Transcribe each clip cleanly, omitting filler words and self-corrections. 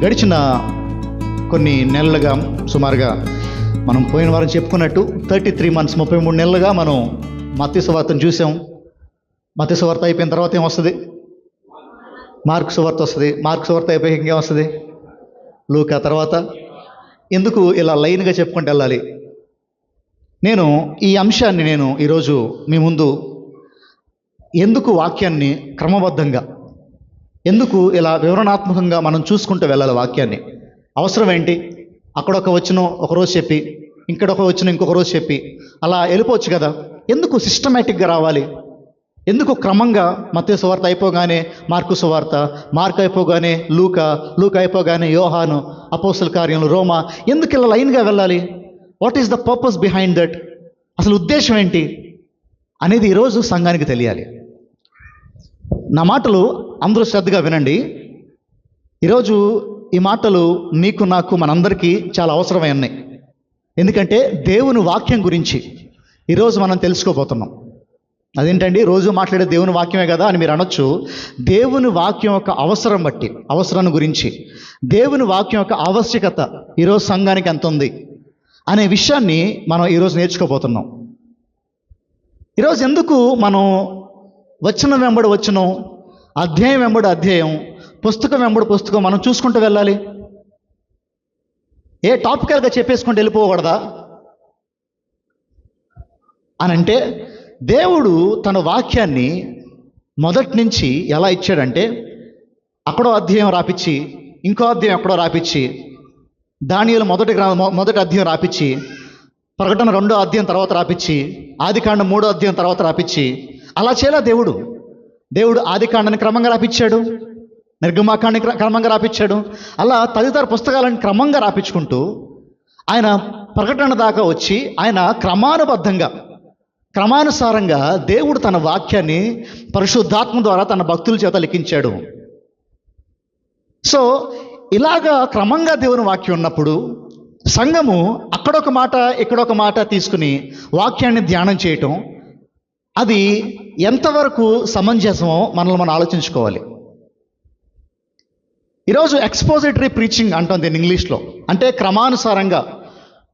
గడిచిన కొన్ని నెలలుగా సుమారుగా మనం పోయిన వారం చెప్పుకున్నట్టు 33 months 33 నెలలుగా మనం మత్తయి సువార్తను చూసాం. మత్తయి సువార్త అయిపోయిన తర్వాత ఏమొస్తుంది? మార్కు సువార్త వస్తుంది. మార్కు సువార్త అయిపోయి ఇంకేం వస్తుంది? లూకా. తర్వాత ఎందుకు ఇలా లైన్గా చెప్పుకుంటూ వెళ్ళాలి? నేను ఈ అంశాన్ని ఈరోజు మీ ముందు ఎందుకు వాక్యాన్ని క్రమబద్ధంగా, ఎందుకు ఇలా వివరణాత్మకంగా మనం చూసుకుంటూ వెళ్ళాలి వాక్యాన్ని? అవసరం ఏంటి? అక్కడొక వచనం ఒకరోజు చెప్పి, ఇంకొక వచనం ఇంకొక రోజు చెప్పి అలా వెళ్ళిపోవచ్చు కదా. ఎందుకు సిస్టమేటిక్గా రావాలి? ఎందుకు క్రమంగా మత్తయి సువార్త అయిపోగానే మార్కు సువార్త, మార్కు అయిపోగానే లూకా, లూకా అయిపోగానే యోహాను, అపోస్తల కార్యములు, రోమా, ఎందుకు ఇలా లైన్గా వెళ్ళాలి? What is the purpose behind that? అసలు ఉద్దేశం ఏంటి అనేది ఈరోజు సంఘానికి తెలియాలి. నా మాటలు అందరూ శ్రద్ధగా వినండి. ఈరోజు ఈ మాటలు నీకు, నాకు, మనందరికీ చాలా అవసరమై ఉన్నాయి. ఎందుకంటే దేవుని వాక్యం గురించి ఈరోజు మనం తెలుసుకోబోతున్నాం. అదేంటండి, రోజు మాట్లాడే దేవుని వాక్యమే కదా అని మీరు అనొచ్చు. దేవుని వాక్యం యొక్క అవసరం బట్టి, అవసరాన్ని గురించి, దేవుని వాక్యం యొక్క ఆవశ్యకత ఈరోజు సంఘానికి ఎంత ఉంది అనే విషయాన్ని మనం ఈరోజు నేర్చుకోబోతున్నాం. ఈరోజు ఎందుకు మనం వచనం వెంబడి వచనం, అధ్యాయం వెంబడి అధ్యాయం, పుస్తకం వెంబడి పుస్తకం మనం చూసుకుంటూ వెళ్ళాలి? ఏ టాపికల్గా చెప్పేసుకుంటూ వెళ్ళిపోకూడదా అని అంటే, దేవుడు తన వాక్యాన్ని మొదటి నుంచి ఎలా ఇచ్చాడంటే, అక్కడో అధ్యాయం రాపిచ్చి, ఇంకో అధ్యాయం ఎక్కడో రాపిచ్చి, దానియేలు మొదటి అధ్యాయం రాపిచ్చి, ప్రకటన 2వ అధ్యాయం తర్వాత రాపిచ్చి, ఆదికాండం 3వ అధ్యాయం తర్వాత రాపిచ్చి, అలా చేయలే దేవుడు. దేవుడు ఆదికాండాన్ని క్రమంగా రాపిచ్చాడు, నిర్గమాకాండాన్ని క్రమంగా రాపిచ్చాడు. అలా తదితర పుస్తకాలను క్రమంగా రాపించుకుంటూ ఆయన ప్రకటన దాకా వచ్చి ఆయన క్రమానుబద్ధంగా, క్రమానుసారంగా దేవుడు తన వాక్యాన్ని పరిశుద్ధాత్మ ద్వారా తన భక్తుల చేత లిఖించాడు. సో ఇలాగా క్రమంగా దేవుని వాక్యం ఉన్నప్పుడు సంఘము అక్కడొక మాట ఇక్కడొక మాట తీసుకుని వాక్యాన్ని ధ్యానం చేయటం, అది ఎంతవరకు సమంజసమో మనల్ని మనం ఆలోచించుకోవాలి. ఈరోజు ఎక్స్పోజిటరీ ప్రీచింగ్ అంటాం దీన్ని ఇంగ్లీష్లో. అంటే క్రమానుసారంగా,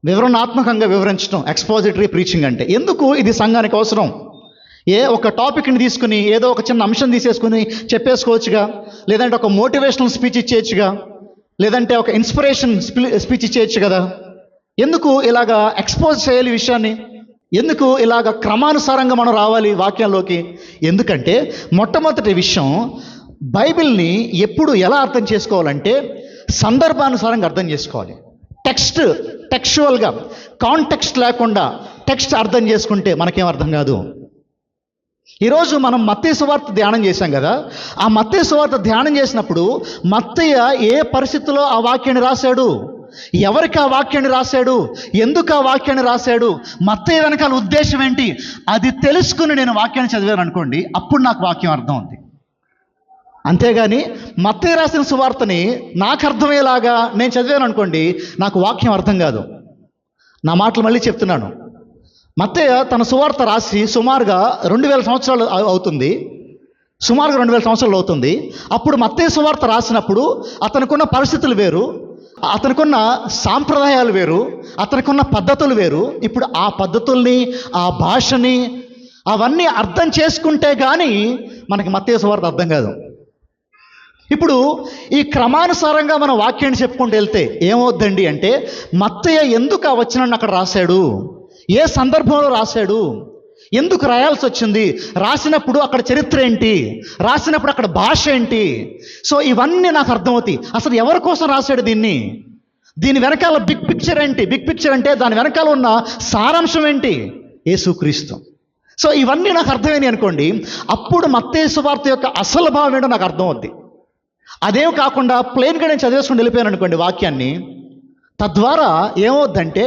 వివరణాత్మకంగా వివరించడం ఎక్స్పోజిటరీ ప్రీచింగ్ అంటే. ఎందుకు ఇది సంఘానికి అవసరం? ఒక టాపిక్ని తీసుకుని ఏదో ఒక చిన్న అంశం తీసేసుకుని చెప్పేసుకోవచ్చుగా, లేదంటే ఒక మోటివేషనల్ స్పీచ్ ఇచ్చేయచ్చుగా, లేదంటే ఒక ఇన్స్పిరేషన్ స్పీచ్ ఇచ్చేయచ్చు కదా. ఎందుకు ఇలాగా ఎక్స్పోజ్ చేయాలి విషయాన్ని? ఎందుకు ఇలాగ క్రమానుసారంగా మనం రావాలి వాక్యంలోకి? ఎందుకంటే మొట్టమొదటి విషయం, బైబిల్ని ఎప్పుడు ఎలా అర్థం చేసుకోవాలంటే సందర్భానుసారంగా అర్థం చేసుకోవాలి. టెక్స్చువల్గా, కాంటెక్స్ట్ లేకుండా టెక్స్ట్ అర్థం చేసుకుంటే మనకేం అర్థం కాదు. ఈరోజు మనం మత్తయి సువార్త ధ్యానం చేశాం కదా. ఆ మత్తయి సువార్త ధ్యానం చేసినప్పుడు మత్తయ్య ఏ పరిస్థితిలో ఆ వాక్యాన్ని రాశాడు, ఎవరికి ఆ వాక్యాన్ని రాశాడు, ఎందుకు ఆ వాక్యాన్ని రాశాడు, మత్తయ్య వెనకాల ఉద్దేశం ఏంటి, అది తెలుసుకుని నేను వాక్యాన్ని చదివాను అనుకోండి, అప్పుడు నాకు వాక్యం అర్థం అవుతుంది. అంతేగాని మత్తయి రాసిన సువార్తని నాకు అర్థమయ్యేలాగా నేను చదివాను అనుకోండి, నాకు వాక్యం అర్థం కాదు. నా మాటలు మళ్ళీ చెప్తున్నాను. మత్తయి తన సువార్త రాసి సుమారుగా 2000 సంవత్సరాలు అవుతుంది. సుమారుగా 2000 సంవత్సరాలు అవుతుంది. అప్పుడు మత్తయి సువార్త రాసినప్పుడు అతనికున్న పరిస్థితులు వేరు, అతనికున్న సాంప్రదాయాలు వేరు, అతనికున్న పద్ధతులు వేరు. ఇప్పుడు ఆ పద్ధతుల్ని, ఆ భాషని, అవన్నీ అర్థం చేసుకుంటే కానీ మనకి మత్తయి సువార్త అర్థం కాదు. ఇప్పుడు ఈ క్రమానుసారంగా మన వాక్యాన్ని చెప్పుకుంటూ వెళ్తే ఏమవుద్దండి అంటే, మత్తయి ఎందుకు ఆ వచనాన్ని అక్కడ రాశాడు, ఏ సందర్భంలో రాశాడు, ఎందుకు రాయాల్సి వచ్చింది, రాసినప్పుడు అక్కడ చరిత్ర ఏంటి, రాసినప్పుడు అక్కడ భాష ఏంటి, సో ఇవన్నీ నాకు అర్థమవుతాయి. అసలు ఎవరి కోసం రాశాడు దీని వెనకాల బిగ్ పిక్చర్ ఏంటి, బిగ్ పిక్చర్ అంటే దాని వెనకాల ఉన్న సారాంశం ఏంటి, యేసుక్రీస్తు. సో ఇవన్నీ నాకు అర్థమైంది అనుకోండి, అప్పుడు మత్తయి సువార్త యొక్క అసలు భావం ఏంటో నాకు అర్థమవుద్ది. అదేం కాకుండా ప్లెయిన్గా నేను చదివేసుకుని వెళ్ళిపోయాను అనుకోండి వాక్యాన్ని, తద్వారా ఏమవుద్దంటే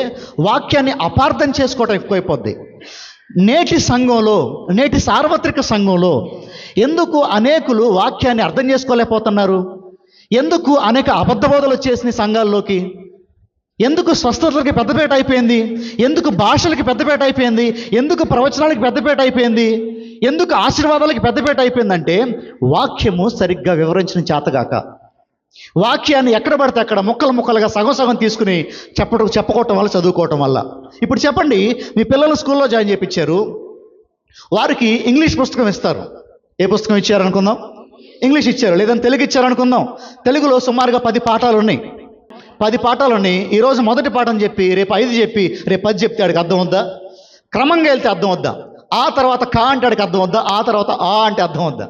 వాక్యాన్ని అపార్థం చేసుకోవటం ఎక్కువైపోద్ది. నేటి సంఘంలో, నేటి సార్వత్రిక సంఘంలో ఎందుకు అనేకులు వాక్యాన్ని అర్థం చేసుకోలేకపోతున్నారు? ఎందుకు అనేక అబద్ధ బోధలు వచ్చేసినాయి సంఘాల్లోకి? ఎందుకు స్వస్థతలకి పెద్దపేట అయిపోయింది? ఎందుకు భాషలకి పెద్దపేట అయిపోయింది? ఎందుకు ప్రవచనాలకి పెద్దపేట అయిపోయింది? ఎందుకు ఆశీర్వాదాలకి పెద్దపేట అయిపోయిందంటే వాక్యము సరిగ్గా వివరించిన చేతగాక. వాక్యాన్ని ఎక్కడ పడితే అక్కడ ముక్కలు ముక్కలుగా సగం సగం తీసుకుని చెప్పుకోవటం వల్ల, చదువుకోవటం వల్ల. ఇప్పుడు చెప్పండి, మీ పిల్లలు స్కూల్లో జాయిన్ చేయించారు, వారికి ఇంగ్లీష్ పుస్తకం ఇస్తారు. ఏ పుస్తకం ఇచ్చారనుకుందాం? ఇంగ్లీష్ ఇచ్చారు, లేదంటే తెలుగు ఇచ్చారనుకుందాం. తెలుగులో సుమారుగా 10 పాఠాలు ఉన్నాయి. 10 పాఠాలు ఉన్నాయి. ఈరోజు మొదటి పాఠం చెప్పి రేపు 5 చెప్పి రేపు 10 చెప్తే ఆడికి అర్థం వద్దా? క్రమంగా వెళ్తే అర్థం వద్దా? ఆ తర్వాత కా అంటే ఆడికి అర్థం వద్దా? ఆ తర్వాత ఆ అంటే అర్థం వద్దా?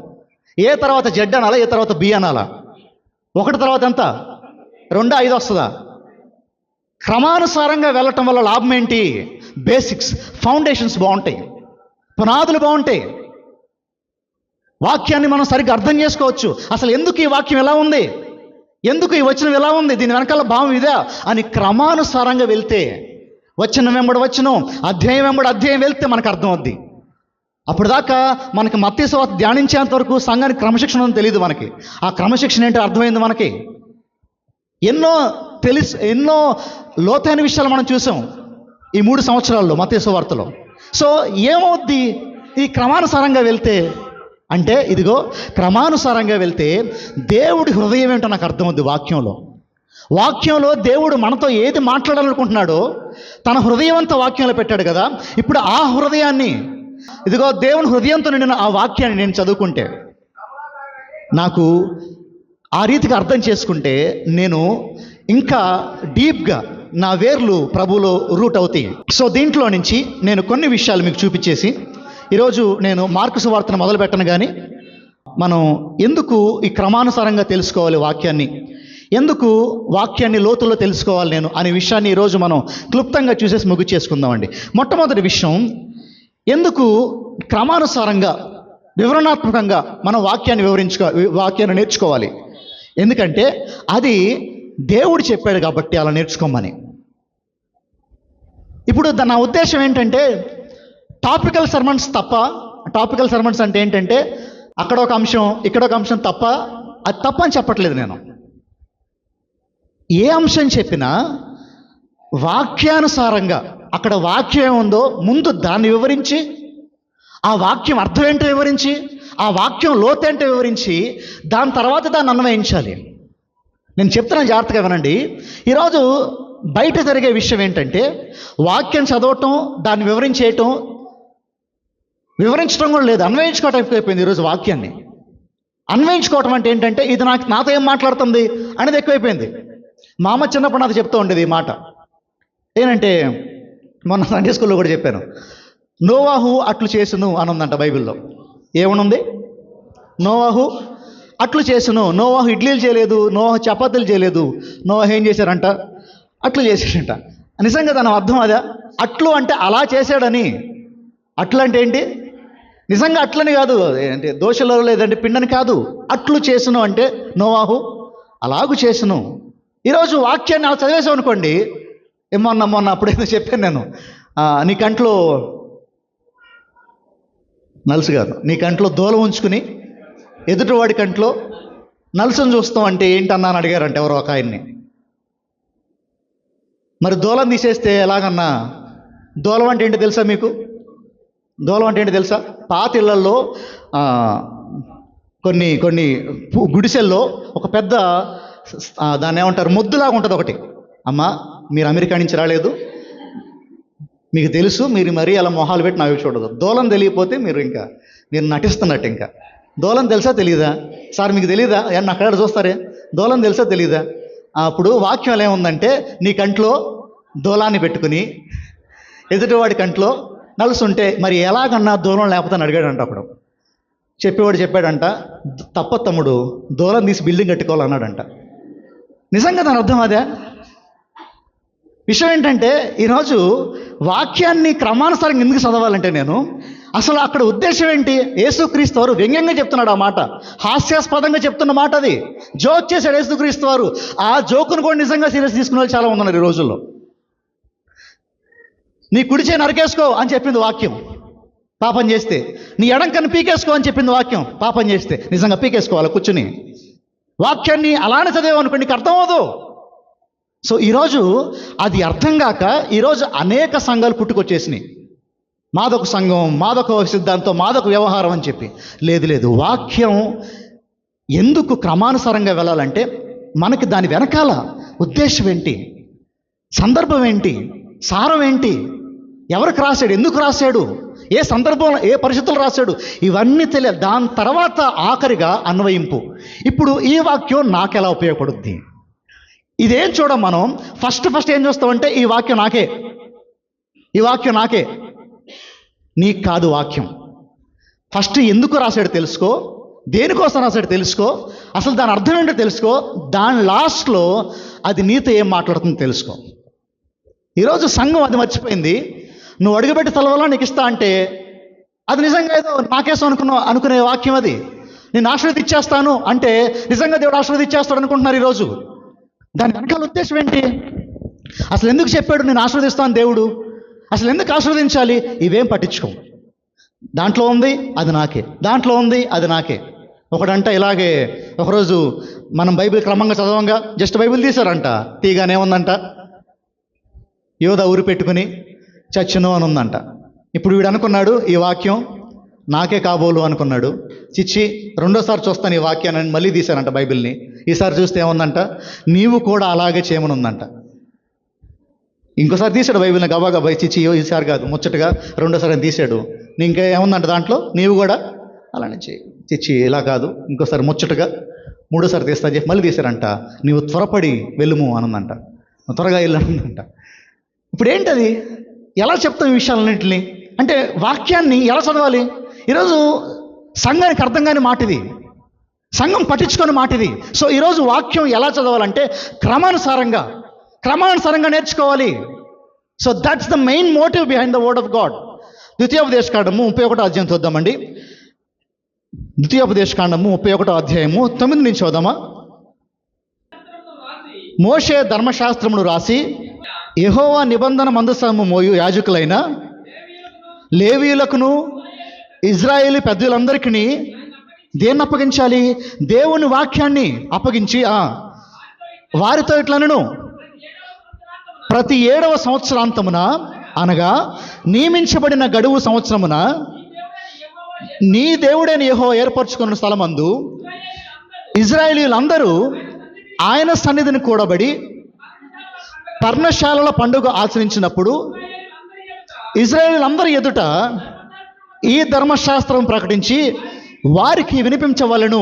ఏ తర్వాత జెడ్ అనాలా? ఏ తర్వాత బి అనాలా? 1 తర్వాత ఎంత? 2, 5 వస్తుందా? క్రమానుసారంగా వెళ్ళటం వల్ల లాభం ఏంటి? బేసిక్స్, ఫౌండేషన్స్ బాగుంటాయి, పునాదులు బాగుంటాయి. వాక్యాన్ని మనం సరిగ్గా అర్థం చేసుకోవచ్చు. అసలు ఎందుకు ఈ వాక్యం ఎలా ఉంది, ఎందుకు ఈ వచనం ఎలా ఉంది, దీని వెనకాల భావం ఇదా అని క్రమానుసారంగా వెళ్తే, వచనం వెంబడి వచనం, అధ్యాయం వెంబడి అధ్యాయం వెళ్తే మనకు అర్థం అవుద్ది. అప్పుడు దాకా మనకి మత్తయి సువార్త ధ్యానించేంత వరకు సంఘానికి క్రమశిక్షణ అని తెలియదు మనకి. ఆ క్రమశిక్షణ ఏంటో అర్థమైంది మనకి. ఎన్నో లోతైన విషయాలు మనం చూసాం ఈ 3 సంవత్సరాల్లో మత్తయి సువార్తలో. సో ఏమవుద్ది ఈ క్రమానుసారంగా వెళ్తే అంటే, ఇదిగో క్రమానుసారంగా వెళ్తే దేవుడి హృదయం ఏంటో నాకు అర్థమవుద్ది. వాక్యంలో దేవుడు మనతో ఏది మాట్లాడాలనుకుంటున్నాడో తన హృదయం అంతా వాక్యంలో పెట్టాడు కదా. ఇప్పుడు ఆ హృదయాన్ని, ఇదిగో దేవుని హృదయంతో నిండిన ఆ వాక్యాన్ని నేను చదువుకుంటే, నాకు ఆ రీతిగా అర్థం చేసుకుంటే, నేను ఇంకా డీప్గా నా వేర్లు ప్రభువులో రూట్ అవుతాయి. సో దీంట్లో నుంచి నేను కొన్ని విషయాలు మీకు చూపించేసి, ఈరోజు నేను మార్కు సువార్తను మొదలు పెట్టను, కానీ మనం ఎందుకు ఈ క్రమానుసారంగా తెలుసుకోవాలి వాక్యాన్ని, ఎందుకు వాక్యాన్ని లోతుల్లో తెలుసుకోవాలి నేను అనే విషయాన్ని ఈరోజు మనం క్లుప్తంగా చూసేసి ముగిచేసుకుందామండి. మొట్టమొదటి విషయం, ఎందుకు క్రమానుసారంగా వివరణాత్మకంగా మనం వాక్యాన్ని నేర్చుకోవాలి. ఎందుకంటే అది దేవుడు చెప్పాడు కాబట్టి అలా నేర్చుకోమని. ఇప్పుడు నా ఉద్దేశం ఏంటంటే, టాపికల్ సర్మన్స్ తప్ప. టాపికల్ సర్మన్స్ అంటే ఏంటంటే, అక్కడ ఒక అంశం ఇక్కడ ఒక అంశం తప్ప, అది తప్ప అని చెప్పట్లేదు నేను. ఏ అంశం చెప్పినా వాక్యానుసారంగా, అక్కడ వాక్యం ఏముందో ముందు దాన్ని వివరించి, ఆ వాక్యం అర్థం ఏంటో వివరించి, ఆ వాక్యం లోతేంటో వివరించి, దాని తర్వాత దాన్ని అన్వయించాలి. నేను చెప్తున్నా, జాగ్రత్తగా వినండి. ఈరోజు బయట జరిగే విషయం ఏంటంటే, వాక్యం చదవటం, దాన్ని వివరించడం కూడా లేదు, అన్వయించుకోవటం ఎక్కువైపోయింది ఈరోజు. వాక్యాన్ని అన్వయించుకోవటం అంటే ఏంటంటే, ఇది నాతో ఏం మాట్లాడుతుంది అనేది ఎక్కువైపోయింది. మా అమ్మ చిన్నప్పుడు నాతో చెప్తూ ఉండేది ఈ మాట. ఏంటంటే, మొన్న సండే స్కూల్లో కూడా చెప్పాను, నోవాహు అట్లు చేసును అని ఉందంట బైబిల్లో. ఏమనుంది? నోవాహు అట్లు చేసును. నోవాహు ఇడ్లీలు చేయలేదు, నోవాహు చపాతీలు చేయలేదు. నోవాహు ఏం చేశారంట? అట్లు చేశాడంట. నిజంగా దాని అర్థం అదా? అట్లు అంటే అలా చేశాడని. అట్లు అంటే ఏంటి? నిజంగా అట్లని కాదు, అంటే దోశలో లేదంటే పిండని కాదు. అట్లు చేసును అంటే నోవాహు అలాగూ చేసును. ఈరోజు వాక్యాన్ని అలా చదివేసాం అనుకోండి, మొన్న అప్పుడేదో చెప్పాను నేను, నీ కంట్లో నలుసు కాదు, నీ కంట్లో దూలం ఉంచుకుని ఎదుటివాడి కంట్లో నలుసును చూస్తాం అంటే ఏంటన్నా అని అడిగారంట ఎవరో ఒక ఆయన్ని. మరి దూలం తీసేస్తే ఎలాగన్నా? దూలం అంటే ఏంటి తెలుసా మీకు? దూలం అంటే ఏంటి తెలుసా? పాత ఇళ్లలో కొన్ని గుడిసెల్లో ఒక పెద్ద దాన్ని ఏమంటారు, ముద్దులాగా ఉంటుంది ఒకటి. అమ్మ, మీరు అమెరికా నుంచి రాలేదు, మీకు తెలుసు, మీరు మరీ అలా మొహాలు పెట్టి నాకు చూడదు. దూలం తెలియకపోతే మీరు నటిస్తున్నట్టు. ఇంకా దూలం తెలుసా తెలీదా? సార్ మీకు తెలీదా? అక్కడ చూస్తారే, దూలం తెలుసా తెలీదా? అప్పుడు వాక్యం ఏముందంటే, నీ కంట్లో దూలాన్ని పెట్టుకుని ఎదుటివాడి కంట్లో నలుసుంటే మరి ఎలాగన్నా దూలం లేకపోతే అని అడిగాడంట. అప్పుడు చెప్పేవాడు చెప్పాడంట, తప్ప తమ్ముడు, దూలం తీసి బిల్డింగ్ కట్టుకోవాలన్నాడంట. నిజంగా దాని అర్థం అదే. విషయం ఏంటంటే, ఈరోజు వాక్యాన్ని క్రమానుసారంగా ఎందుకు చదవాలంటే, నేను అసలు అక్కడ ఉద్దేశం ఏంటి? యేసుక్రీస్తు వారు వ్యంగ్యంగా చెప్తున్నాడు ఆ మాట, హాస్యాస్పదంగా చెప్తున్న మాట అది. జోక్ చేశాడు యేసుక్రీస్తు వారు. ఆ జోకును కూడా నిజంగా సీరియస్ తీసుకునే వాళ్ళు చాలా ఉన్నారు ఈ రోజుల్లో. నీ కుడి చేయి నరికేసుకో అని చెప్పింది వాక్యం, పాపం చేస్తే. నీ ఎడం కన్ను పీకేసుకో అని చెప్పింది వాక్యం, పాపం చేస్తే. నిజంగా పీకేసుకోవాలి కూర్చుని. వాక్యాన్ని అలానే చదివామనుకోండి, నీకు అర్థం అవ్వదు. సో ఈరోజు అది అర్థం కాక ఈరోజు అనేక సంఘాలు పుట్టుకొచ్చేసినాయి. మాదొక సంఘం, మాదొక సిద్ధాంతం, మాదొక వ్యవహారం అని చెప్పి. లేదు, వాక్యం ఎందుకు క్రమానుసారంగా వెళ్ళాలంటే, మనకి దాని వెనకాల ఉద్దేశం ఏంటి, సందర్భం ఏంటి, సారం ఏంటి, ఎవరికి రాశాడు, ఎందుకు రాశాడు, ఏ సందర్భంలో ఏ పరిస్థితులు రాశాడు, ఇవన్నీ తెలియాలి. దాని తర్వాత ఆఖరిగా అన్వయింపు. ఇప్పుడు ఈ వాక్యం నాకెలా ఉపయోగపడుద్ది, ఇదేం చూడం మనం. ఫస్ట్ ఏం చూస్తామంటే ఈ వాక్యం నాకే, ఈ వాక్యం నాకే, నీకు కాదు వాక్యం. ఫస్ట్ ఎందుకు రాశాడు తెలుసుకో, దేనికోసం రాశాడు తెలుసుకో, అసలు దాని అర్థం ఏంటో తెలుసుకో, దాని లాస్ట్లో అది నీతో ఏం మాట్లాడుతుందో తెలుసుకో. ఈరోజు సంఘం అది మర్చిపోయింది. నువ్వు అడుగుపెట్టి తలవల్ల నీకు ఇస్తా అంటే అది నిజంగా ఏదో నాకేసం అనుకునే వాక్యం. అది నేను ఆశీర్వదించేస్తాను అంటే నిజంగా దేవుడు ఆశీర్వదించేస్తాడు అనుకుంటున్నారు ఈరోజు. దాని వెనకాల ఉద్దేశం ఏంటి, అసలు ఎందుకు చెప్పాడు నేను ఆశీర్వదిస్తాను దేవుడు, అసలు ఎందుకు ఆశీర్వదించాలి, ఇవేం పట్టించుకోం. దాంట్లో ఉంది అది నాకే, దాంట్లో ఉంది అది నాకే. ఒకడంట ఇలాగే ఒకరోజు మనం బైబిల్ క్రమంగా చదవంగా జస్ట్ బైబిల్ తీశారంట, తీగానే ఉందంట యోధ ఊరి పెట్టుకుని చచ్చును అని ఉందంట. ఇప్పుడు వీడు అనుకున్నాడు ఈ వాక్యం నాకే కాబోలు అనుకున్నాడు. చిచ్చి రెండోసారి చూస్తాను ఈ వాక్యాన్ని మళ్ళీ తీశానంట బైబిల్ని. ఈసారి చూస్తే ఏముందంట, నీవు కూడా అలాగే చేయమని ఉందంట. ఇంకోసారి తీశాడు బైబిల్ని గబాగబా, చిచ్చి ఈసారి కాదు ముచ్చటగా రెండోసారి అని తీశాడు. ఇంకా ఏముందంట దాంట్లో, నీవు కూడా అలానే చేయి, చిచ్చి ఇలా కాదు ఇంకోసారి ముచ్చటగా మూడోసారి తీస్తా చెప్పి మళ్ళీ తీశారంట. నీవు త్వరపడి వెళ్ళుము అనుందంట, త్వరగా వెళ్ళనుందంట. ఇప్పుడు ఏంటది, ఎలా చెప్తాం ఈ విషయాలన్నింటినీ అంటే వాక్యాన్ని ఎలా చదవాలి? ఈరోజు సంఘానికి అర్థం కాని మాట ఇది, సంఘం పట్టించుకొని మాట ఇది. సో ఈరోజు వాక్యం ఎలా చదవాలంటే క్రమానుసారంగా నేర్చుకోవాలి. So that's the main motive behind the word of God. ద్వితీయోపదేశకాండము 31వ అధ్యాయం చూద్దామండి. ద్వితీయోపదేశకాండము 31వ అధ్యాయము 9 నుంచి చూద్దామా. మోషే ధర్మశాస్త్రమును రాసి యెహోవా నిబంధన మందసము మోయు యాజకులైన లేవీయులకును ఇజ్రాయేలీ పెద్దలందరికీ దేన్ని అప్పగించాలి? దేవుని వాక్యాన్ని అప్పగించి వారితో ఇట్లనను, ప్రతి 7వ సంవత్సరాంతమున అనగా నియమించబడిన గడువు సంవత్సరమున నీ దేవుడైన యెహోవా ఏర్పరచుకున్న స్థలమందు ఇజ్రాయేలీయులందరూ ఆయన సన్నిధిని కూడబడి పర్ణశాలల పండుగ ఆచరించినప్పుడు ఇజ్రాయేలీయులందరి ఎదుట ఈ ధర్మశాస్త్రం ప్రకటించి వారికి వినిపించవలెను.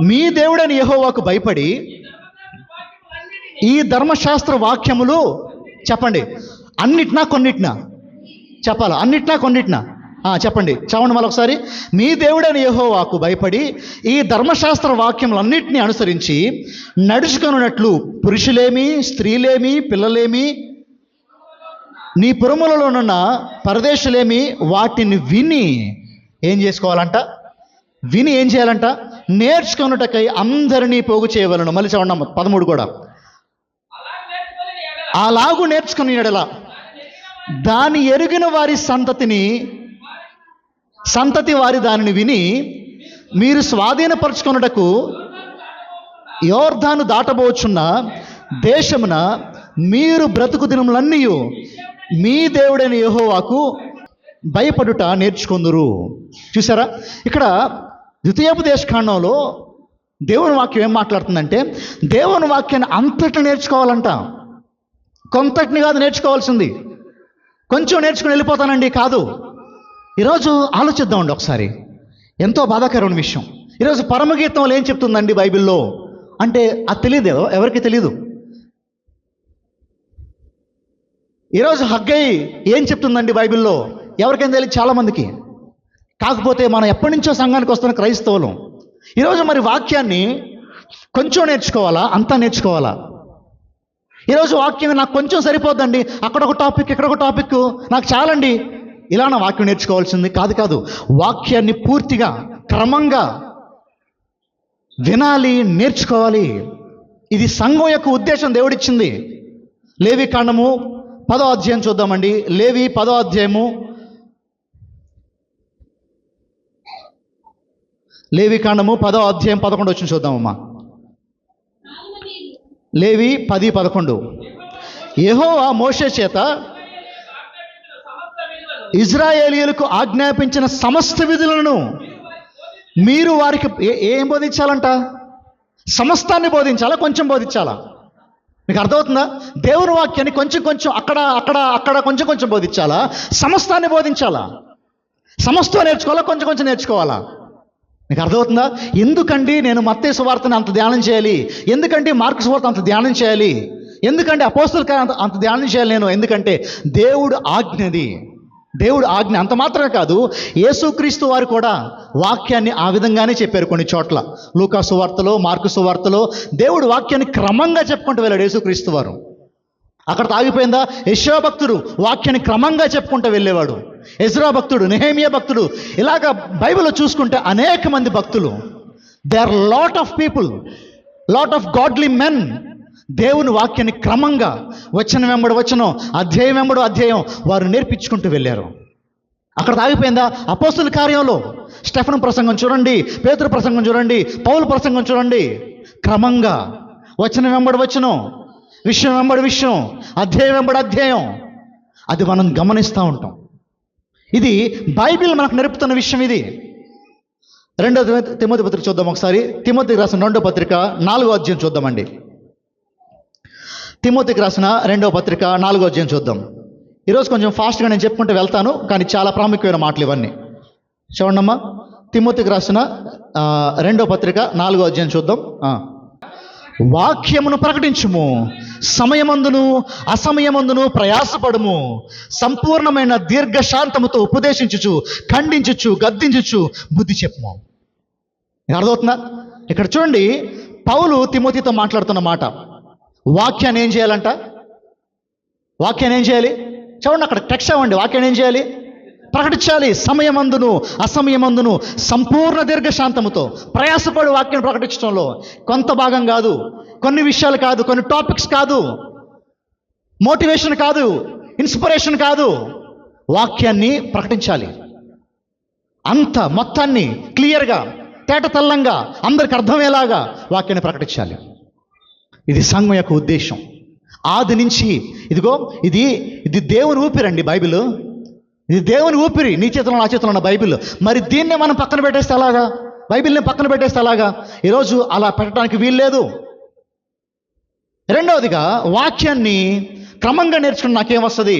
మీ దేవుడైన యెహోవాకు భయపడి ఈ ధర్మశాస్త్ర వాక్యములు చెప్పండి, అన్నిటినా కొన్నిటినా చెప్పాలా, అన్నిటినా కొన్నిటినా చెప్పండి, చదవండి మళ్ళీ ఒకసారి. మీ దేవుడైన యెహోవాకు భయపడి ఈ ధర్మశాస్త్ర వాక్యములన్నిటినీ అనుసరించి నడుచుకొనున్నట్లు పురుషులేమి, స్త్రీలేమి, పిల్లలేమి, నీ పురములలోనున్న పరదేశులేమి వాటిని విని ఏం చేసుకోవాలంట, విని ఏం చేయాలంట, నేర్చుకొనుటకై అందరినీ పోగు చేయవలను. మళ్ళీ చదవండి 13 కూడా. అలాగూ నేర్చుకుని ఎడల దాని ఎరిగిన వారి సంతతి వారి దానిని విని మీరు స్వాధీనపరచుకొనుటకు యోర్దాను దాటబోచున్న దేశమున మీరు బ్రతుకు దినములన్నీ మీ దేవుడైన యెహోవాకు భయపడుట నేర్చుకొందురు. చూసారా, ఇక్కడ ద్వితీయోపదేశకాండంలో దేవుని వాక్యం ఏం మాట్లాడుతుందంటే దేవుని వాక్యాన్ని అంతటా నేర్చుకోవాలంట. కొంతటిని కాదు నేర్చుకోవాల్సింది, కొంచెం నేర్చుకుని వెళ్ళిపోతానండి కాదు. ఈరోజు ఆలోచిద్దామండి ఒకసారి. ఎంతో బాధాకరమైన విషయం. ఈరోజు పరమగీతంలో ఏం చెప్తుందండి బైబిల్లో అంటే అది తెలియదు, ఎవరికి తెలియదు. ఈరోజు హగ్గై ఏం చెప్తుందండి బైబిల్లో ఎవరికైనా తెలియదు చాలామందికి. కాకపోతే మనం ఎప్పటి నుంచో సంఘానికి వస్తున్న క్రైస్తవులం. ఈరోజు మరి వాక్యాన్ని కొంచెం నేర్చుకోవాలా, అంతా నేర్చుకోవాలా? ఈరోజు వాక్యం నాకు కొంచెం సరిపోద్దండి, అక్కడ ఒక టాపిక్ ఇక్కడ ఒక టాపిక్ నాకు చాలండి, ఇలా నా వాక్యం నేర్చుకోవాల్సింది కాదు. వాక్యాన్ని పూర్తిగా క్రమంగా వినాలి, నేర్చుకోవాలి. ఇది సంఘం యొక్క ఉద్దేశం దేవుడిచ్చింది. లేవి కాండము 10వ అధ్యాయం చూద్దామండి. లేవి 10వ అధ్యాయము, లేవి కాండము 10వ అధ్యాయం 11 వచ్చిన చూద్దామమ్మా. లేవి 10:11. యెహోవా మోషే చేత ఇజ్రాయేలీయులకు ఆజ్ఞాపించిన సమస్త విధులను మీరు వారికి ఏం బోధించాలంట? సమస్తాన్ని బోధించాలా, కొంచెం బోధించాలా? మీకు అర్థమవుతుందా? దేవుని వాక్యాన్ని కొంచెం కొంచెం అక్కడ కొంచెం కొంచెం బోధించాలా, సమస్తాన్ని బోధించాలా? సమస్తం నేర్చుకోవాలా, కొంచెం కొంచెం నేర్చుకోవాలా? మీకు అర్థమవుతుందా? ఎందుకండి నేను మత్తయి సువార్తని అంత ధ్యానం చేయాలి? ఎందుకంటే మార్కు సువార్త అంత ధ్యానం చేయాలి? ఎందుకంటే అపోస్తల కార్యం అంత ధ్యానం చేయాలి నేను? ఎందుకంటే దేవుడు ఆజ్ఞది, దేవుడు ఆజ్ఞ. అంత మాత్రమే కాదు, యేసుక్రీస్తు వారు కూడా వాక్యాన్ని ఆ విధంగానే చెప్పారు. కొన్ని చోట్ల లూకా సువార్తలో, మార్కు సువార్తలో దేవుడు వాక్యాన్ని క్రమంగా చెప్పుకుంటూ వెళ్ళాడు యేసుక్రీస్తు వారు. అక్కడ ఆగిపోయిందా? యెషయా భక్తుడు వాక్యాన్ని క్రమంగా చెప్పుకుంటూ వెళ్ళేవాడు. ఎజ్రా భక్తుడు, నెహెమియా భక్తుడు, ఇలాగ బైబిల్లో చూసుకుంటే అనేక మంది భక్తులు, they are lot of people, lot of godly men, దేవుని వాక్యాన్ని క్రమంగా వచనం వెంబడి వచనం, అధ్యాయం వెంబడి అధ్యాయం వారు నేర్పించుకుంటూ వెళ్ళారు. అక్కడ ఆగిపోయిందా? అపోస్తల కార్యంలో స్టెఫెను ప్రసంగం చూడండి, పేతురు ప్రసంగం చూడండి, పౌలు ప్రసంగం చూడండి, క్రమంగా వచనం వెంబడి వచనం, విషయం వెంబడి విషయం, అధ్యాయం వెంబడి అధ్యాయం, అది మనం గమనిస్తూ ఉంటాం. ఇది బైబిల్ మనకు నేర్పుతున్న విషయం. ఇది 2 తిమోతి పత్రిక చూద్దాం ఒకసారి. తిమోతికి రాసిన 2వ పత్రిక 4వ అధ్యాయం చూద్దామండి. తిమోతికి రాసిన 2వ పత్రిక 4వ అధ్యాయం చూద్దాం. ఈరోజు కొంచెం ఫాస్ట్గా నేను చెప్పుకుంటూ వెళ్తాను, కానీ చాలా ప్రాముఖ్యమైన మాటలు ఇవన్నీ. చూడండమ్మా, తిమోతికి రాసిన 2వ పత్రిక 4వ అధ్యాయం చూద్దాం. వాక్యమును ప్రకటించుము, సమయమందును అసమయమందును ప్రయాసపడుము, సంపూర్ణమైన దీర్ఘశాంతముతో ఉపదేశించుచు, ఖండించుచు, గద్దించుచు బుద్ధి చెప్పుము. అర్థమవుతుందా? ఇక్కడ చూడండి, పౌలు తిమోతితో మాట్లాడుతున్న మాట. వాక్యాన్ని ఏం చేయాలంట? వాక్యాన్ని ఏం చేయాలి? చూడండి, అక్కడ టెక్స్ట్ అవ్వండి. వాక్యాన్ని ఏం చేయాలి? ప్రకటించాలి. సమయమందును అసమయమందును సంపూర్ణ దీర్ఘశాంతముతో ప్రయాసపడి వాక్యాన్ని ప్రకటించడంలో కొంత భాగం కాదు, కొన్ని విషయాలు కాదు, కొన్ని టాపిక్స్ కాదు, మోటివేషన్ కాదు, ఇన్స్పిరేషన్ కాదు, వాక్యాన్ని ప్రకటించాలి. అంత మొత్తాన్ని క్లియర్గా, తేట తెల్లంగా, అందరికి అర్థమయ్యేలాగా వాక్యాన్ని ప్రకటించాలి. ఇది సంఘం యొక్క ఉద్దేశం. ఆది నుంచి ఇదిగో ఇది దేవుని ఊపిరండి బైబిల్. ఇది దేవుని ఊపిరి. నీ చేతిలో నా చేతిలో ఉన్న బైబిల్. మరి దీన్నే మనం పక్కన పెట్టేస్తే అలాగా? బైబిల్ని పక్కన పెట్టేస్తే అలాగా? ఈరోజు అలా పెట్టడానికి వీల్లేదు. రెండవదిగా, వాక్యాన్ని క్రమంగా నేర్చుకుని నాకేమొస్తుంది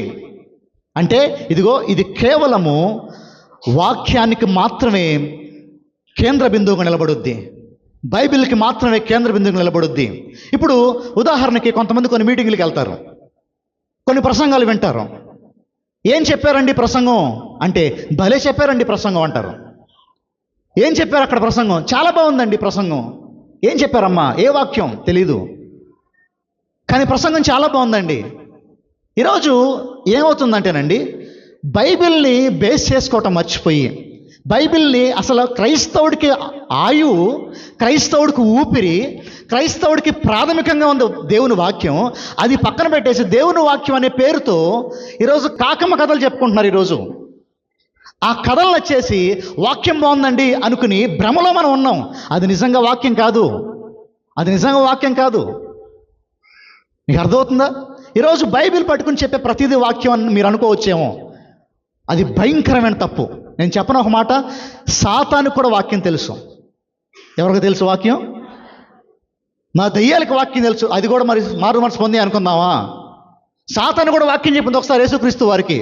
అంటే, ఇదిగో ఇది కేవలము వాక్యానికి మాత్రమే కేంద్ర బిందువుగా నిలబడుద్ది, బైబిల్కి మాత్రమే కేంద్ర బిందువుగా నిలబడుద్ది. ఇప్పుడు ఉదాహరణకి కొంతమంది కొన్ని మీటింగ్లకు వెళ్తారు, కొన్ని ప్రసంగాలు వింటారు. ఏం చెప్పారండి ప్రసంగం అంటే, భలే చెప్పారండి ప్రసంగం అంటారు. ఏం చెప్పారు అక్కడ ప్రసంగం? చాలా బాగుందండి ప్రసంగం. ఏం చెప్పారమ్మా? ఏ వాక్యం తెలీదు, కానీ ప్రసంగం చాలా బాగుందండి. ఈరోజు ఏమవుతుందంటేనండి, బైబిల్ని బేస్ చేసుకోవటం మర్చిపోయి, బైబిల్ని అసలు క్రైస్తవుడికి ఆయువు, క్రైస్తవుడికి ఊపిరి, క్రైస్తవుడికి ప్రాథమికంగా ఉంది దేవుని వాక్యం, అది పక్కన పెట్టేసి దేవుని వాక్యం అనే పేరుతో ఈరోజు కాకమ్మ కథలు చెప్పుకుంటున్నారు. ఈరోజు ఆ కథలు వచ్చేసి వాక్యం బాగుందండి అనుకుని భ్రమలో మనం ఉన్నాం. అది నిజంగా వాక్యం కాదు, అది నిజంగా వాక్యం కాదు. మీకు అర్థమవుతుందా? ఈరోజు బైబిల్ పట్టుకుని చెప్పే ప్రతిదీ వాక్యం అని మీరు అనుకోవచ్చేమో, అది భయంకరమైన తప్పు. నేను చెప్పను ఒక మాట, సాతానికి కూడా వాక్యం తెలుసు. ఎవరికి తెలుసు వాక్యం? మా దయ్యాలకు వాక్యం తెలుసు. అది కూడా మరి మారు మనసు పొంది అనుకుందామా? సాతాను కూడా వాక్యం చెప్పింది ఒకసారి యేసుక్రీస్తు వారికి.